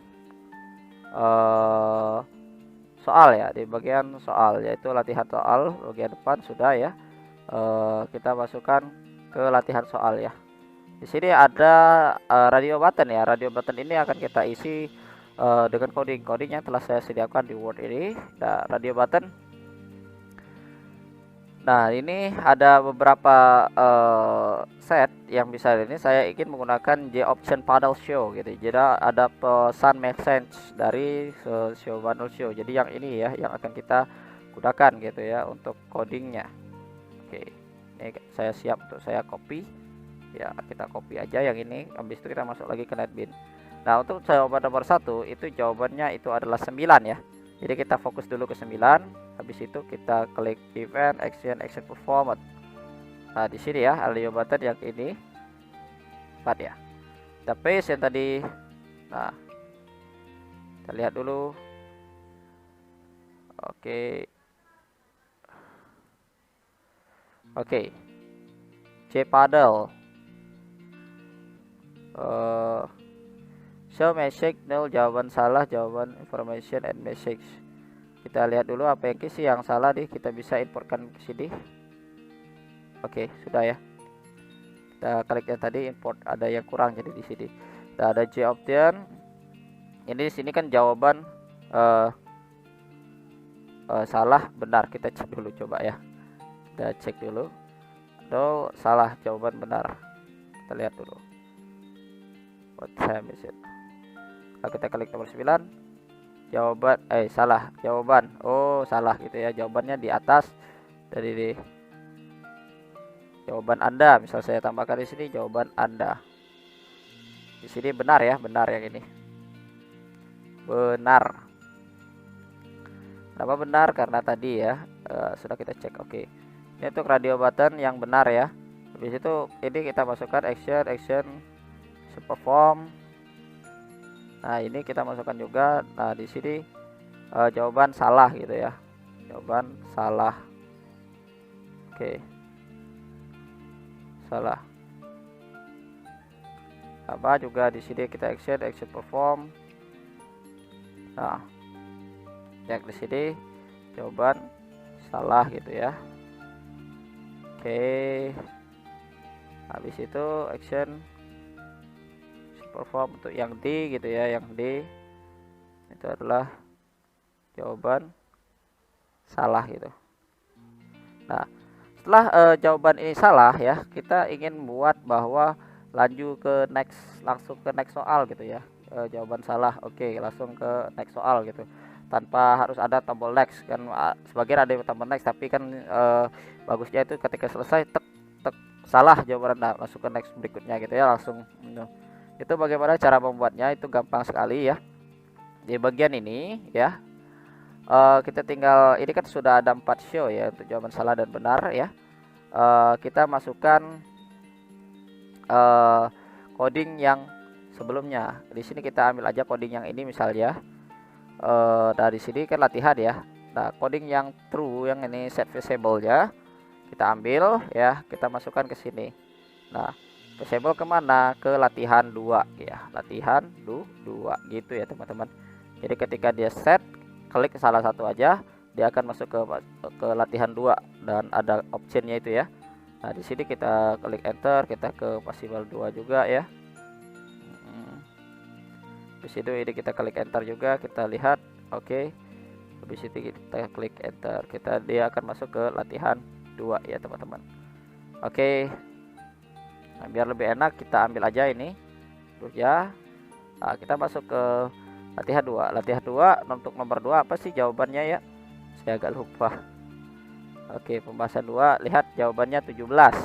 soal ya, di bagian soal, yaitu latihan soal bagian depan sudah ya. Kita masukkan ke latihan soal ya. Di sini ada radio button ya. Radio button ini akan kita isi dengan coding yang telah saya sediakan di Word ini. Nah, radio button. Nah, ini ada beberapa set yang bisa. Ini saya ingin menggunakan J option panel show gitu. Jadi ada pesan message dari show panel show. Jadi yang ini ya yang akan kita gunakan gitu ya untuk codingnya. Oke, ini saya siap untuk saya copy ya. Kita copy aja yang ini. Habis itu kita masuk lagi ke NetBeans. Nah, untuk jawaban nomor 1 itu jawabannya itu adalah 9 ya. Jadi kita fokus dulu ke 9. Habis itu kita klik event action performance. Nah, di sini ya audio button yang ini 4 ya. Kita paste yang tadi. Nah, kita lihat dulu. Oke. J-Paddle. Show message nil, jawaban salah, jawaban information and message. Kita lihat dulu apa yang sih yang salah nih, kita bisa importkan ke sini. Oke, sudah ya. Kita klik yang tadi import, ada yang kurang jadi di sini. Kita ada J option. Ini di sini kan jawaban salah benar. Kita cek dulu coba ya. Kita cek dulu. Atau salah jawaban benar. Kita lihat dulu. What time is it? Kalau kita klik nomor 9, jawaban salah jawaban. Oh, salah gitu ya. Jawabannya di atas dari jawaban Anda. Misal saya tambahkan di sini jawaban Anda. Di sini benar ya, benar yang ini. Benar. Kenapa benar? Karena tadi ya sudah kita cek. Oke. Ini untuk radio button yang benar ya. Habis itu ini kita masukkan action perform. Nah, ini kita masukkan juga. Nah, di sini jawaban salah gitu ya. Jawaban salah. Oke. Salah. Apa juga di sini kita action perform. Nah, yang di sini jawaban salah gitu ya. Oke. Habis itu action perform untuk yang D gitu ya, yang D itu adalah jawaban salah gitu. Nah, setelah jawaban ini salah ya, kita ingin buat bahwa langsung ke next soal gitu ya. Jawaban salah, oke, langsung ke next soal gitu, tanpa harus ada tombol next kan. Sebagian ada tombol next, tapi kan bagusnya itu ketika selesai tek salah jawaban Anda, langsung ke next berikutnya gitu ya, langsung. Itu bagaimana cara membuatnya, itu gampang sekali ya. Di bagian ini ya, kita tinggal, ini kan sudah ada 4 show ya untuk jawaban salah dan benar ya. Kita masukkan coding yang sebelumnya. Di sini kita ambil aja coding yang ini misalnya. Dari sini kan latihan ya. Nah, coding yang true yang ini set visible ya, kita ambil ya, kita masukkan ke sini. Nah, visible kemana? Ke latihan 2 ya, latihan 2 gitu ya teman-teman. Jadi ketika dia set, klik salah satu aja, dia akan masuk ke latihan 2 dan ada optionnya itu ya. Nah, di sini kita klik enter, kita ke possible 2 juga ya. Habis itu ini kita klik enter juga, kita lihat oke. Habis itu kita klik enter, dia akan masuk ke latihan 2 ya teman-teman. Oke. Nah, biar lebih enak kita ambil aja ini ya. Nah, kita masuk ke latihan 2. Latihan 2 untuk nomor 2 apa sih jawabannya ya? Saya agak lupa. Oke, pembahasan 2, lihat jawabannya 17.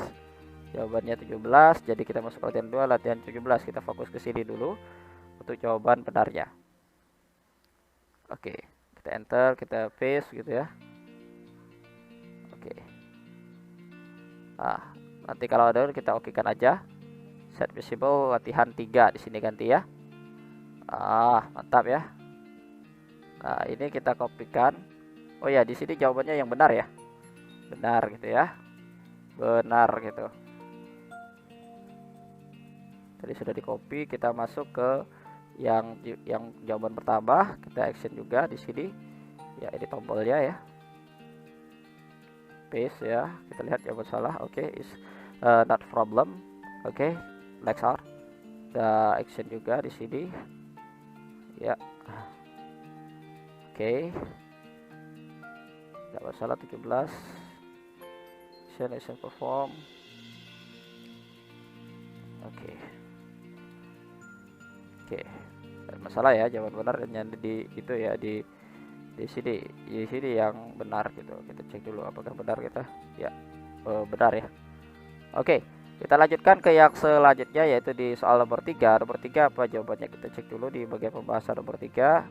Jawabannya 17, jadi kita masuk ke latihan 2, latihan 17. Kita fokus ke sini dulu untuk jawaban benarnya. Oke, kita enter, kita paste gitu ya. Oke. Nah, nanti kalau ada kita okekan aja. Set visible latihan 3 di sini ganti ya. Mantap ya. Nah, ini kita kopikan. Oh ya, di sini jawabannya yang benar ya. Benar gitu ya. Benar gitu. Tadi sudah di copy, kita masuk ke yang jawaban pertama, kita action juga di sini. Ya, ini tombolnya ya. Paste ya. Kita lihat jawaban salah. Oke, is not problem. Oke, next out. Kita action juga di sini. Ya. Oke. Jawaban salah 17. Action perform. Oke. Oke, masalah ya, jawaban benar dan di itu ya di sini yang benar gitu. Kita cek dulu apakah benar kita. Ya, benar ya. Oke, kita lanjutkan ke yang selanjutnya yaitu di soal nomor 3. Nomor 3 apa jawabannya? Kita cek dulu di bagian pembahasan nomor 3.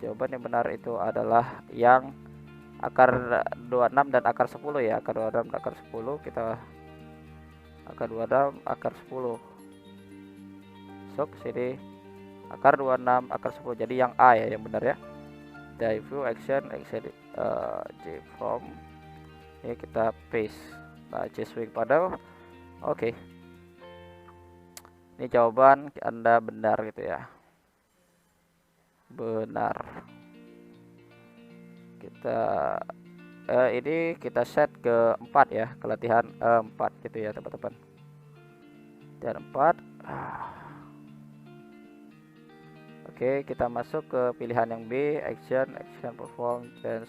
Jawaban yang benar itu adalah yang akar 26 dan akar 10 ya. Akar 26 dan akar 10 kita akar 26 akar 10. Masuk sini akar 26 akar 10, jadi yang A ya yang benar ya. View action J from ini kita paste. Nah, J swing paddle. Oke. Ini jawaban Anda benar gitu ya. Benar. Kita ini kita set ke 4 ya, ke latihan 4 gitu ya teman-teman. Dan 4. Oke, kita masuk ke pilihan yang B, action perform change.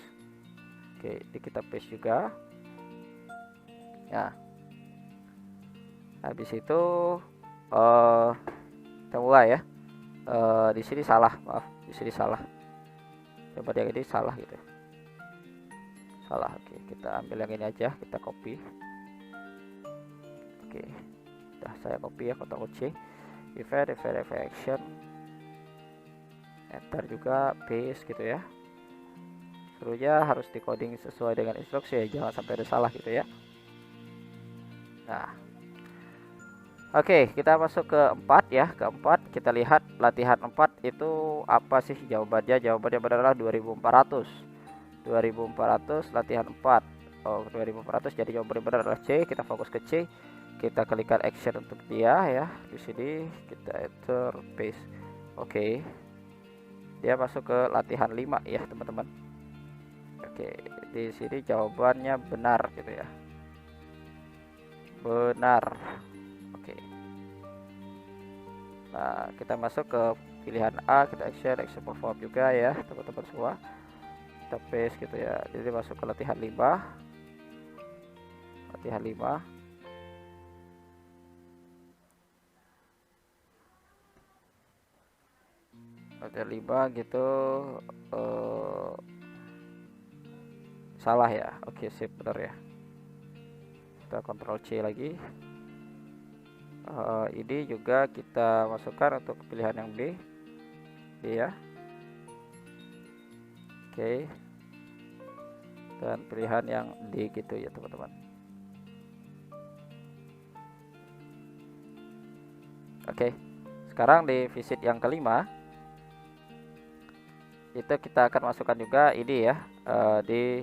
Oke, ini kita paste juga. Ya. Habis itu kita mulai ya. Di sini salah, maaf, di sini salah. Coba yang ini salah gitu. Salah. Oke, kita ambil yang ini aja, kita copy. Oke. Udah saya copy ya, Ctrl C. Event action. Enter juga, paste gitu ya. Serunya harus di coding sesuai dengan instruksi ya, jangan sampai ada salah gitu ya. Nah, oke, kita masuk ke 4 ya. Ke 4 kita lihat latihan 4 itu apa sih jawabannya? Jawabannya benar adalah 2400. 2400 latihan 4. Oh, 2400, jadi jawabannya benar adalah C. Kita fokus ke C. Kita klikkan action untuk dia ya. Di sini kita enter, paste. Oke. Dia masuk ke latihan 5 ya teman-teman. Oke, di sini jawabannya benar gitu ya. Benar. Oke. Nah, kita masuk ke pilihan A, kita action perform juga ya teman-teman semua. Kita paste gitu ya. Jadi masuk ke latihan 5. Latihan 5. Latihan 5 gitu. Salah ya. Oke, sip, benar ya. Kita Ctrl C lagi. Ini juga kita masukkan untuk pilihan yang B. B ya. Oke. Dan pilihan yang D gitu ya teman-teman. Oke. Sekarang di visit yang kelima itu kita akan masukkan juga ini ya, di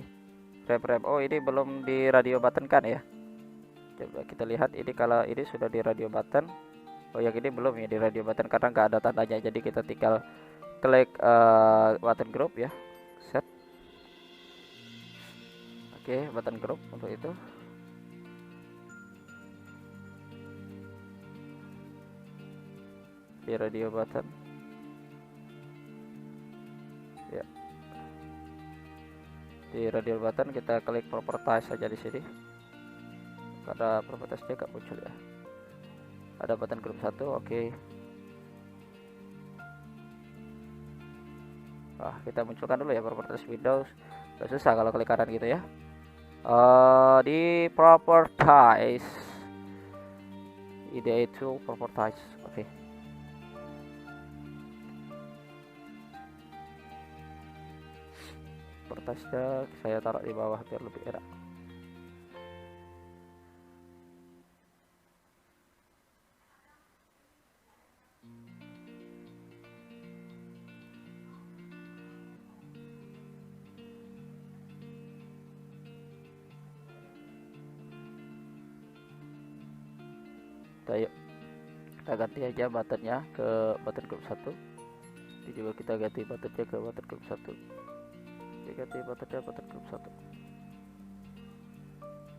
frame. Oh, ini belum di radio button kan ya. Coba kita lihat ini, kalau ini sudah di radio button. Oh, yang ini belum ya di radio button karena nggak ada tandanya, jadi kita tinggal klik button group ya, set. Oke, button group untuk itu. Di radio button ya, di radio button kita klik properties saja di sini. Ada properties dia gak muncul ya, ada button group 1. Oke. Kita munculkan dulu ya properties Windows. Gak susah kalau klik kanan gitu ya. Di properties IDE tool properties. Oke. Propertiesnya saya taruh di bawah biar lebih enak. Yuk kita ganti aja buttonnya ke button group 1. Ini juga kita ganti buttonnya ke button group 1. Ganti buttonnya button group 1.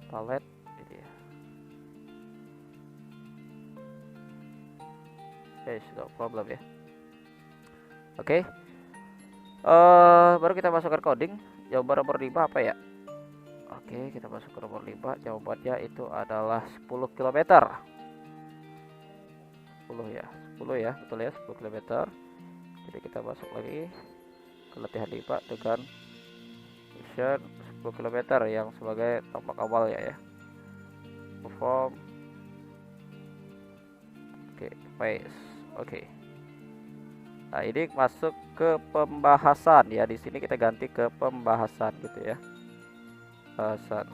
Palette ini ya. No problem ya. Oke. Baru kita masukkan coding. Jawaban nomor 5 apa ya? Oke, kita masuk ke nomor 5. Jawabannya itu adalah 10 km. 10 ya, betul ya, 10 km. Jadi kita masuk lagi ke latihan 5 dengan mission 10 km yang sebagai tampak awal ya. Perform. Oke, paste. Oke. Nah, ini masuk ke pembahasan ya. Di sini kita ganti ke pembahasan gitu ya. Pembahasan.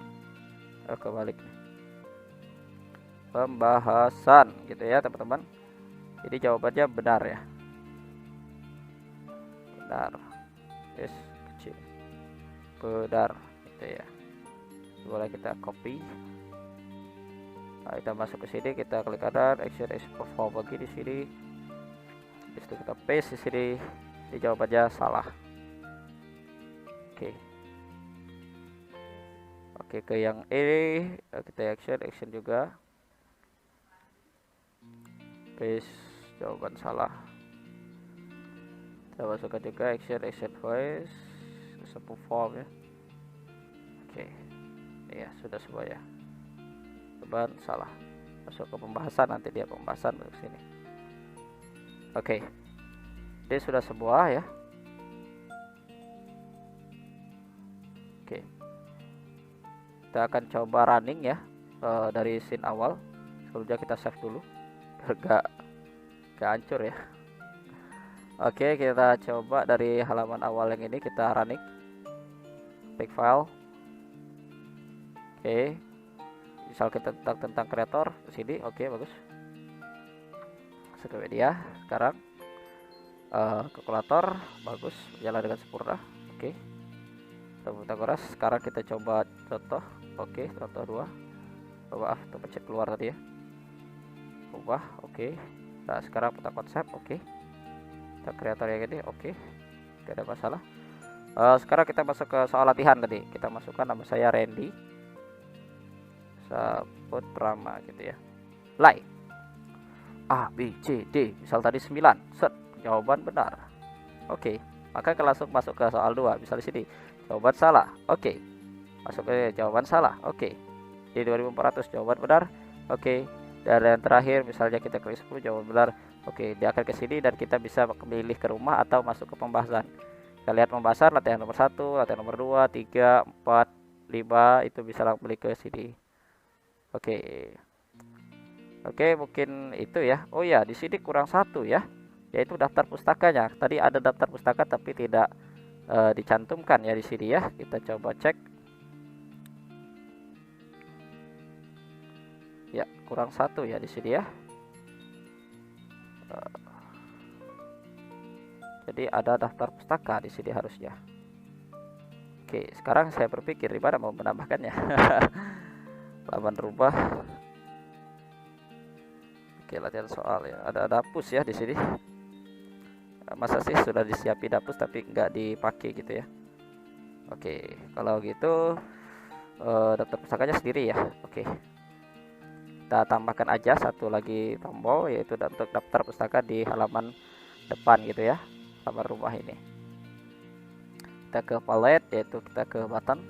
Kebalik. Pembahasan gitu ya, teman-teman. Jadi jawabannya benar ya. Benar. Yes, kecil. Benar gitu ya. Boleh kita copy. Nah, kita masuk ke sini, kita klik kanan, action perform lagi di sini. Habis itu kita paste di sini. Di jawabannya salah. Oke. Oke, ke yang E kita action juga. Paste, jawaban salah. Kita masukkan juga action voice, perform ya. Oke. Ya, sudah semua ya. Jawaban salah. Masuk ke pembahasan, nanti dia pembahasan masuk sini. Oke. Ini sudah semua ya. Oke. Kita akan coba running ya, dari scene awal. Sebelumnya kita save dulu biar gak hancur ya. Oke, kita coba dari halaman awal yang ini, kita running. Pick file. Oke. Misal kita tentang kreator di sini. Oke, bagus. Masuk ke media sekarang. Kalkulator bagus, jalan dengan sempurna. Oke. Tagoras. Sekarang kita coba contoh. Oke, contoh 2. Maaf, terpencet keluar tadi ya. Ubah. Oke. Nah, sekarang peta konsep. Oke. Kita kreator yang ini. Oke. Tidak ada masalah. Sekarang kita masuk ke soal latihan tadi. Kita masukkan nama saya Randy Saputrama gitu ya. Play. A, B, C, D. Misal tadi 9. Set. Jawaban benar. Oke. Maka kita langsung masuk ke soal 2. Misal di sini. Jawaban salah. Oke. Masuk ke jawaban salah. Oke. Di 2400 jawaban benar. Oke. Dan yang terakhir misalnya kita klik 10 jawaban benar. Oke, dia akan ke sini dan kita bisa memilih ke rumah atau masuk ke pembahasan. Kita lihat pembahasan latihan nomor 1, latihan nomor 2, 3, 4, 5 itu bisa langsung beli ke sini. Oke. Oke, mungkin itu ya. Oh ya, di sini kurang satu ya, yaitu daftar pustakanya. Tadi ada daftar pustaka tapi tidak dicantumkan ya di sini ya. Kita coba cek. Ya, kurang satu ya di sini ya. Jadi ada daftar pustaka di sini harusnya. Oke, sekarang saya berpikir di mana mau menambahkannya. Laman rubah. Oke, latihan soal ya. Ada push ya di sini. masa sih sudah disiapin dapus tapi nggak dipakai gitu ya. Oke, kalau gitu daftar pustakanya sendiri ya. Oke, kita tambahkan aja satu lagi tombol, yaitu untuk daftar pustaka di halaman depan gitu ya, halaman rumah ini. Kita ke palette, yaitu kita ke button.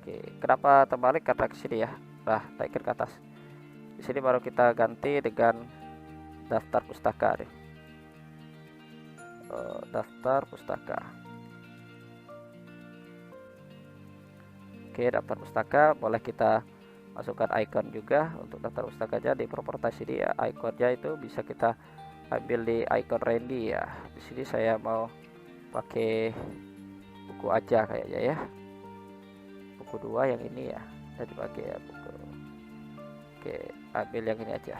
Oke, kenapa terbalik? Karena ke sini ya. Nah, naikkan ke atas. Di sini baru kita ganti dengan daftar pustaka deh. Daftar pustaka. Oke, daftar pustaka boleh kita masukkan icon juga untuk daftar pustakanya di properties ini ya. Iconnya itu bisa kita ambil di icon Randy ya. Di sini saya mau pakai buku aja kayaknya ya. Buku 2 yang ini ya. Saya dipakai ya buku. Oke, ambil yang ini aja.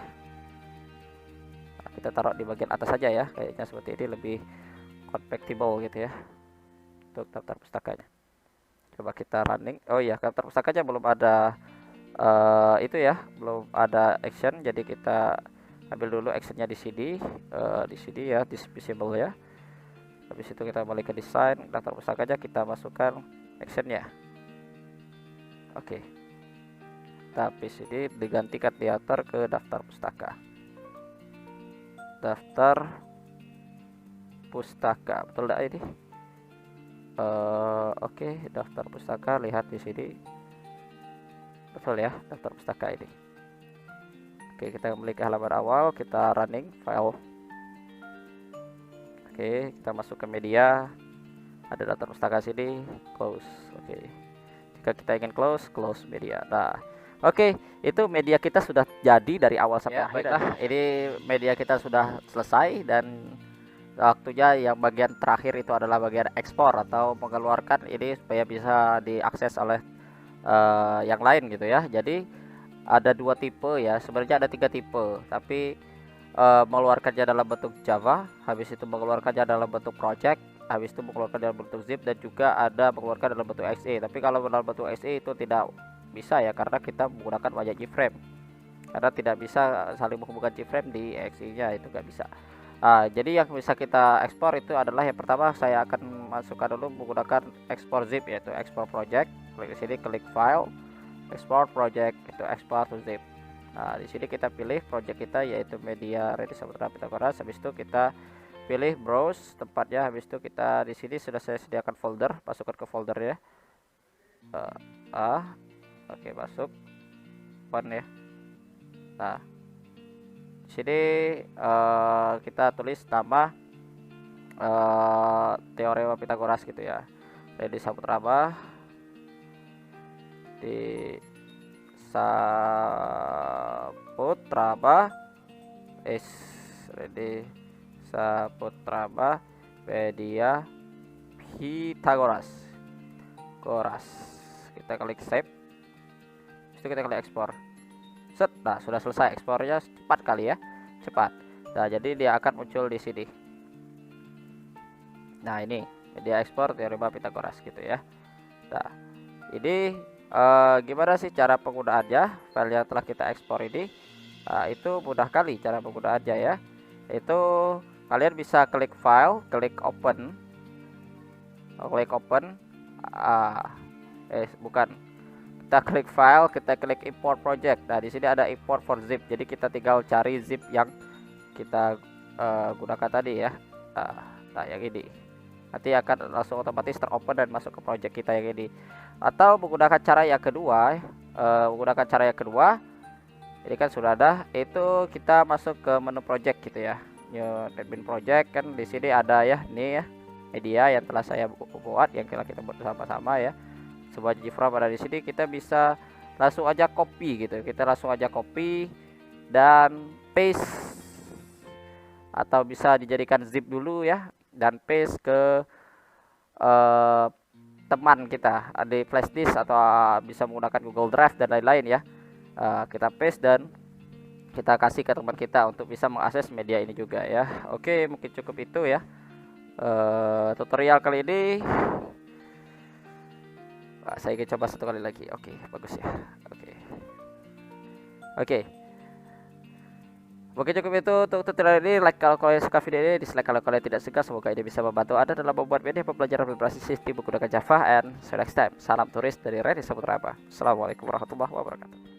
Nah, kita taruh di bagian atas saja ya. Kayaknya seperti ini lebih compatible gitu ya untuk daftar pustakanya. Coba kita running. Oh iya, daftar pustakanya belum ada itu ya, belum ada action, jadi kita ambil dulu actionnya di sini, ya, this visible ya. Habis itu kita balik ke desain daftar pustakanya, kita masukkan actionnya. Oke, tapi sini digantikan diatur ke daftar pustaka. Daftar pustaka, betul tidak ini? Oke, daftar pustaka, lihat di sini. Betul ya, daftar pustaka ini. Oke, kita kembali ke halaman awal, kita running file. Oke, kita masuk ke media, ada daftar pustaka sini, close. Oke, jika kita ingin close media. Nah, oke, itu media kita sudah jadi dari awal sampai akhir. Baiklah, ini media kita sudah selesai, dan waktunya yang bagian terakhir itu adalah bagian ekspor atau mengeluarkan ini supaya bisa diakses oleh yang lain gitu ya. Jadi ada 2 tipe ya, sebenarnya ada 3 tipe, tapi mengeluarkannya dalam bentuk Java, habis itu mengeluarkannya dalam bentuk project, habis itu mengeluarkan dalam bentuk zip, dan juga ada mengeluarkan dalam bentuk exe. Tapi kalau dalam bentuk exe itu tidak bisa ya, karena kita menggunakan wajah keyframe, karena tidak bisa saling menghubungkan keyframe di exe nya, itu nggak bisa. Jadi yang bisa kita ekspor itu adalah, yang pertama saya akan masukkan dulu menggunakan export zip, yaitu export project. Klik di sini, klik file, export project, itu export to zip. Nah, di sini kita pilih project kita, yaitu media Randy Saputra Pythagoras. Habis itu kita pilih browse tempatnya. Habis itu kita di sini sudah saya sediakan folder, masukkan ke folder ya. Oke, masuk open ya. Nah, di sini kita tulis nama teorema Pythagoras gitu ya, Randy Saputra di Saputra Randy Saputra media Pythagoras. Kita klik save, itu kita klik ekspor. Set, nah sudah selesai ekspornya, cepat kali ya, cepat. Nah, jadi dia akan muncul di sini. Nah, ini media ekspor teorema Pythagoras gitu ya. Nah, ini gimana sih cara penggunaannya? File yang telah kita ekspor ini, itu mudah kali cara penggunaannya ya. Itu kalian bisa klik file, klik open, bukan. Kita klik file, kita klik import project. Nah, di sini ada import for zip. Jadi kita tinggal cari zip yang kita gunakan tadi ya. Nah, yang ini. Nanti akan langsung otomatis teropen dan masuk ke project kita yang ini. Atau menggunakan cara yang kedua, ini kan sudah ada, itu kita masuk ke menu project gitu ya. New admin project, kan di sini ada ya, ini ya, media yang telah saya buat, yang kita buat bersama-sama ya. Sebuah JFrame ada di sini, kita bisa langsung aja copy gitu. Kita langsung aja copy dan paste, atau bisa dijadikan zip dulu ya, dan paste ke teman kita di flash disk, atau bisa menggunakan Google Drive dan lain-lain ya. Kita paste dan kita kasih ke teman kita untuk bisa mengakses media ini juga ya. Oke, mungkin cukup itu ya tutorial kali ini. Saya ingin coba satu kali lagi. Oke, bagus ya. Oke. Oke, cukup itu untuk tutorial ini. Like kalau kalian suka video ini, dislike kalau kalian tidak suka. Semoga ini bisa membantu Anda dalam membuat media pembelajaran berbasis sistem menggunakan Java. And see you next time. Salam turis dari Reni Saputra. Assalamualaikum warahmatullahi wabarakatuh.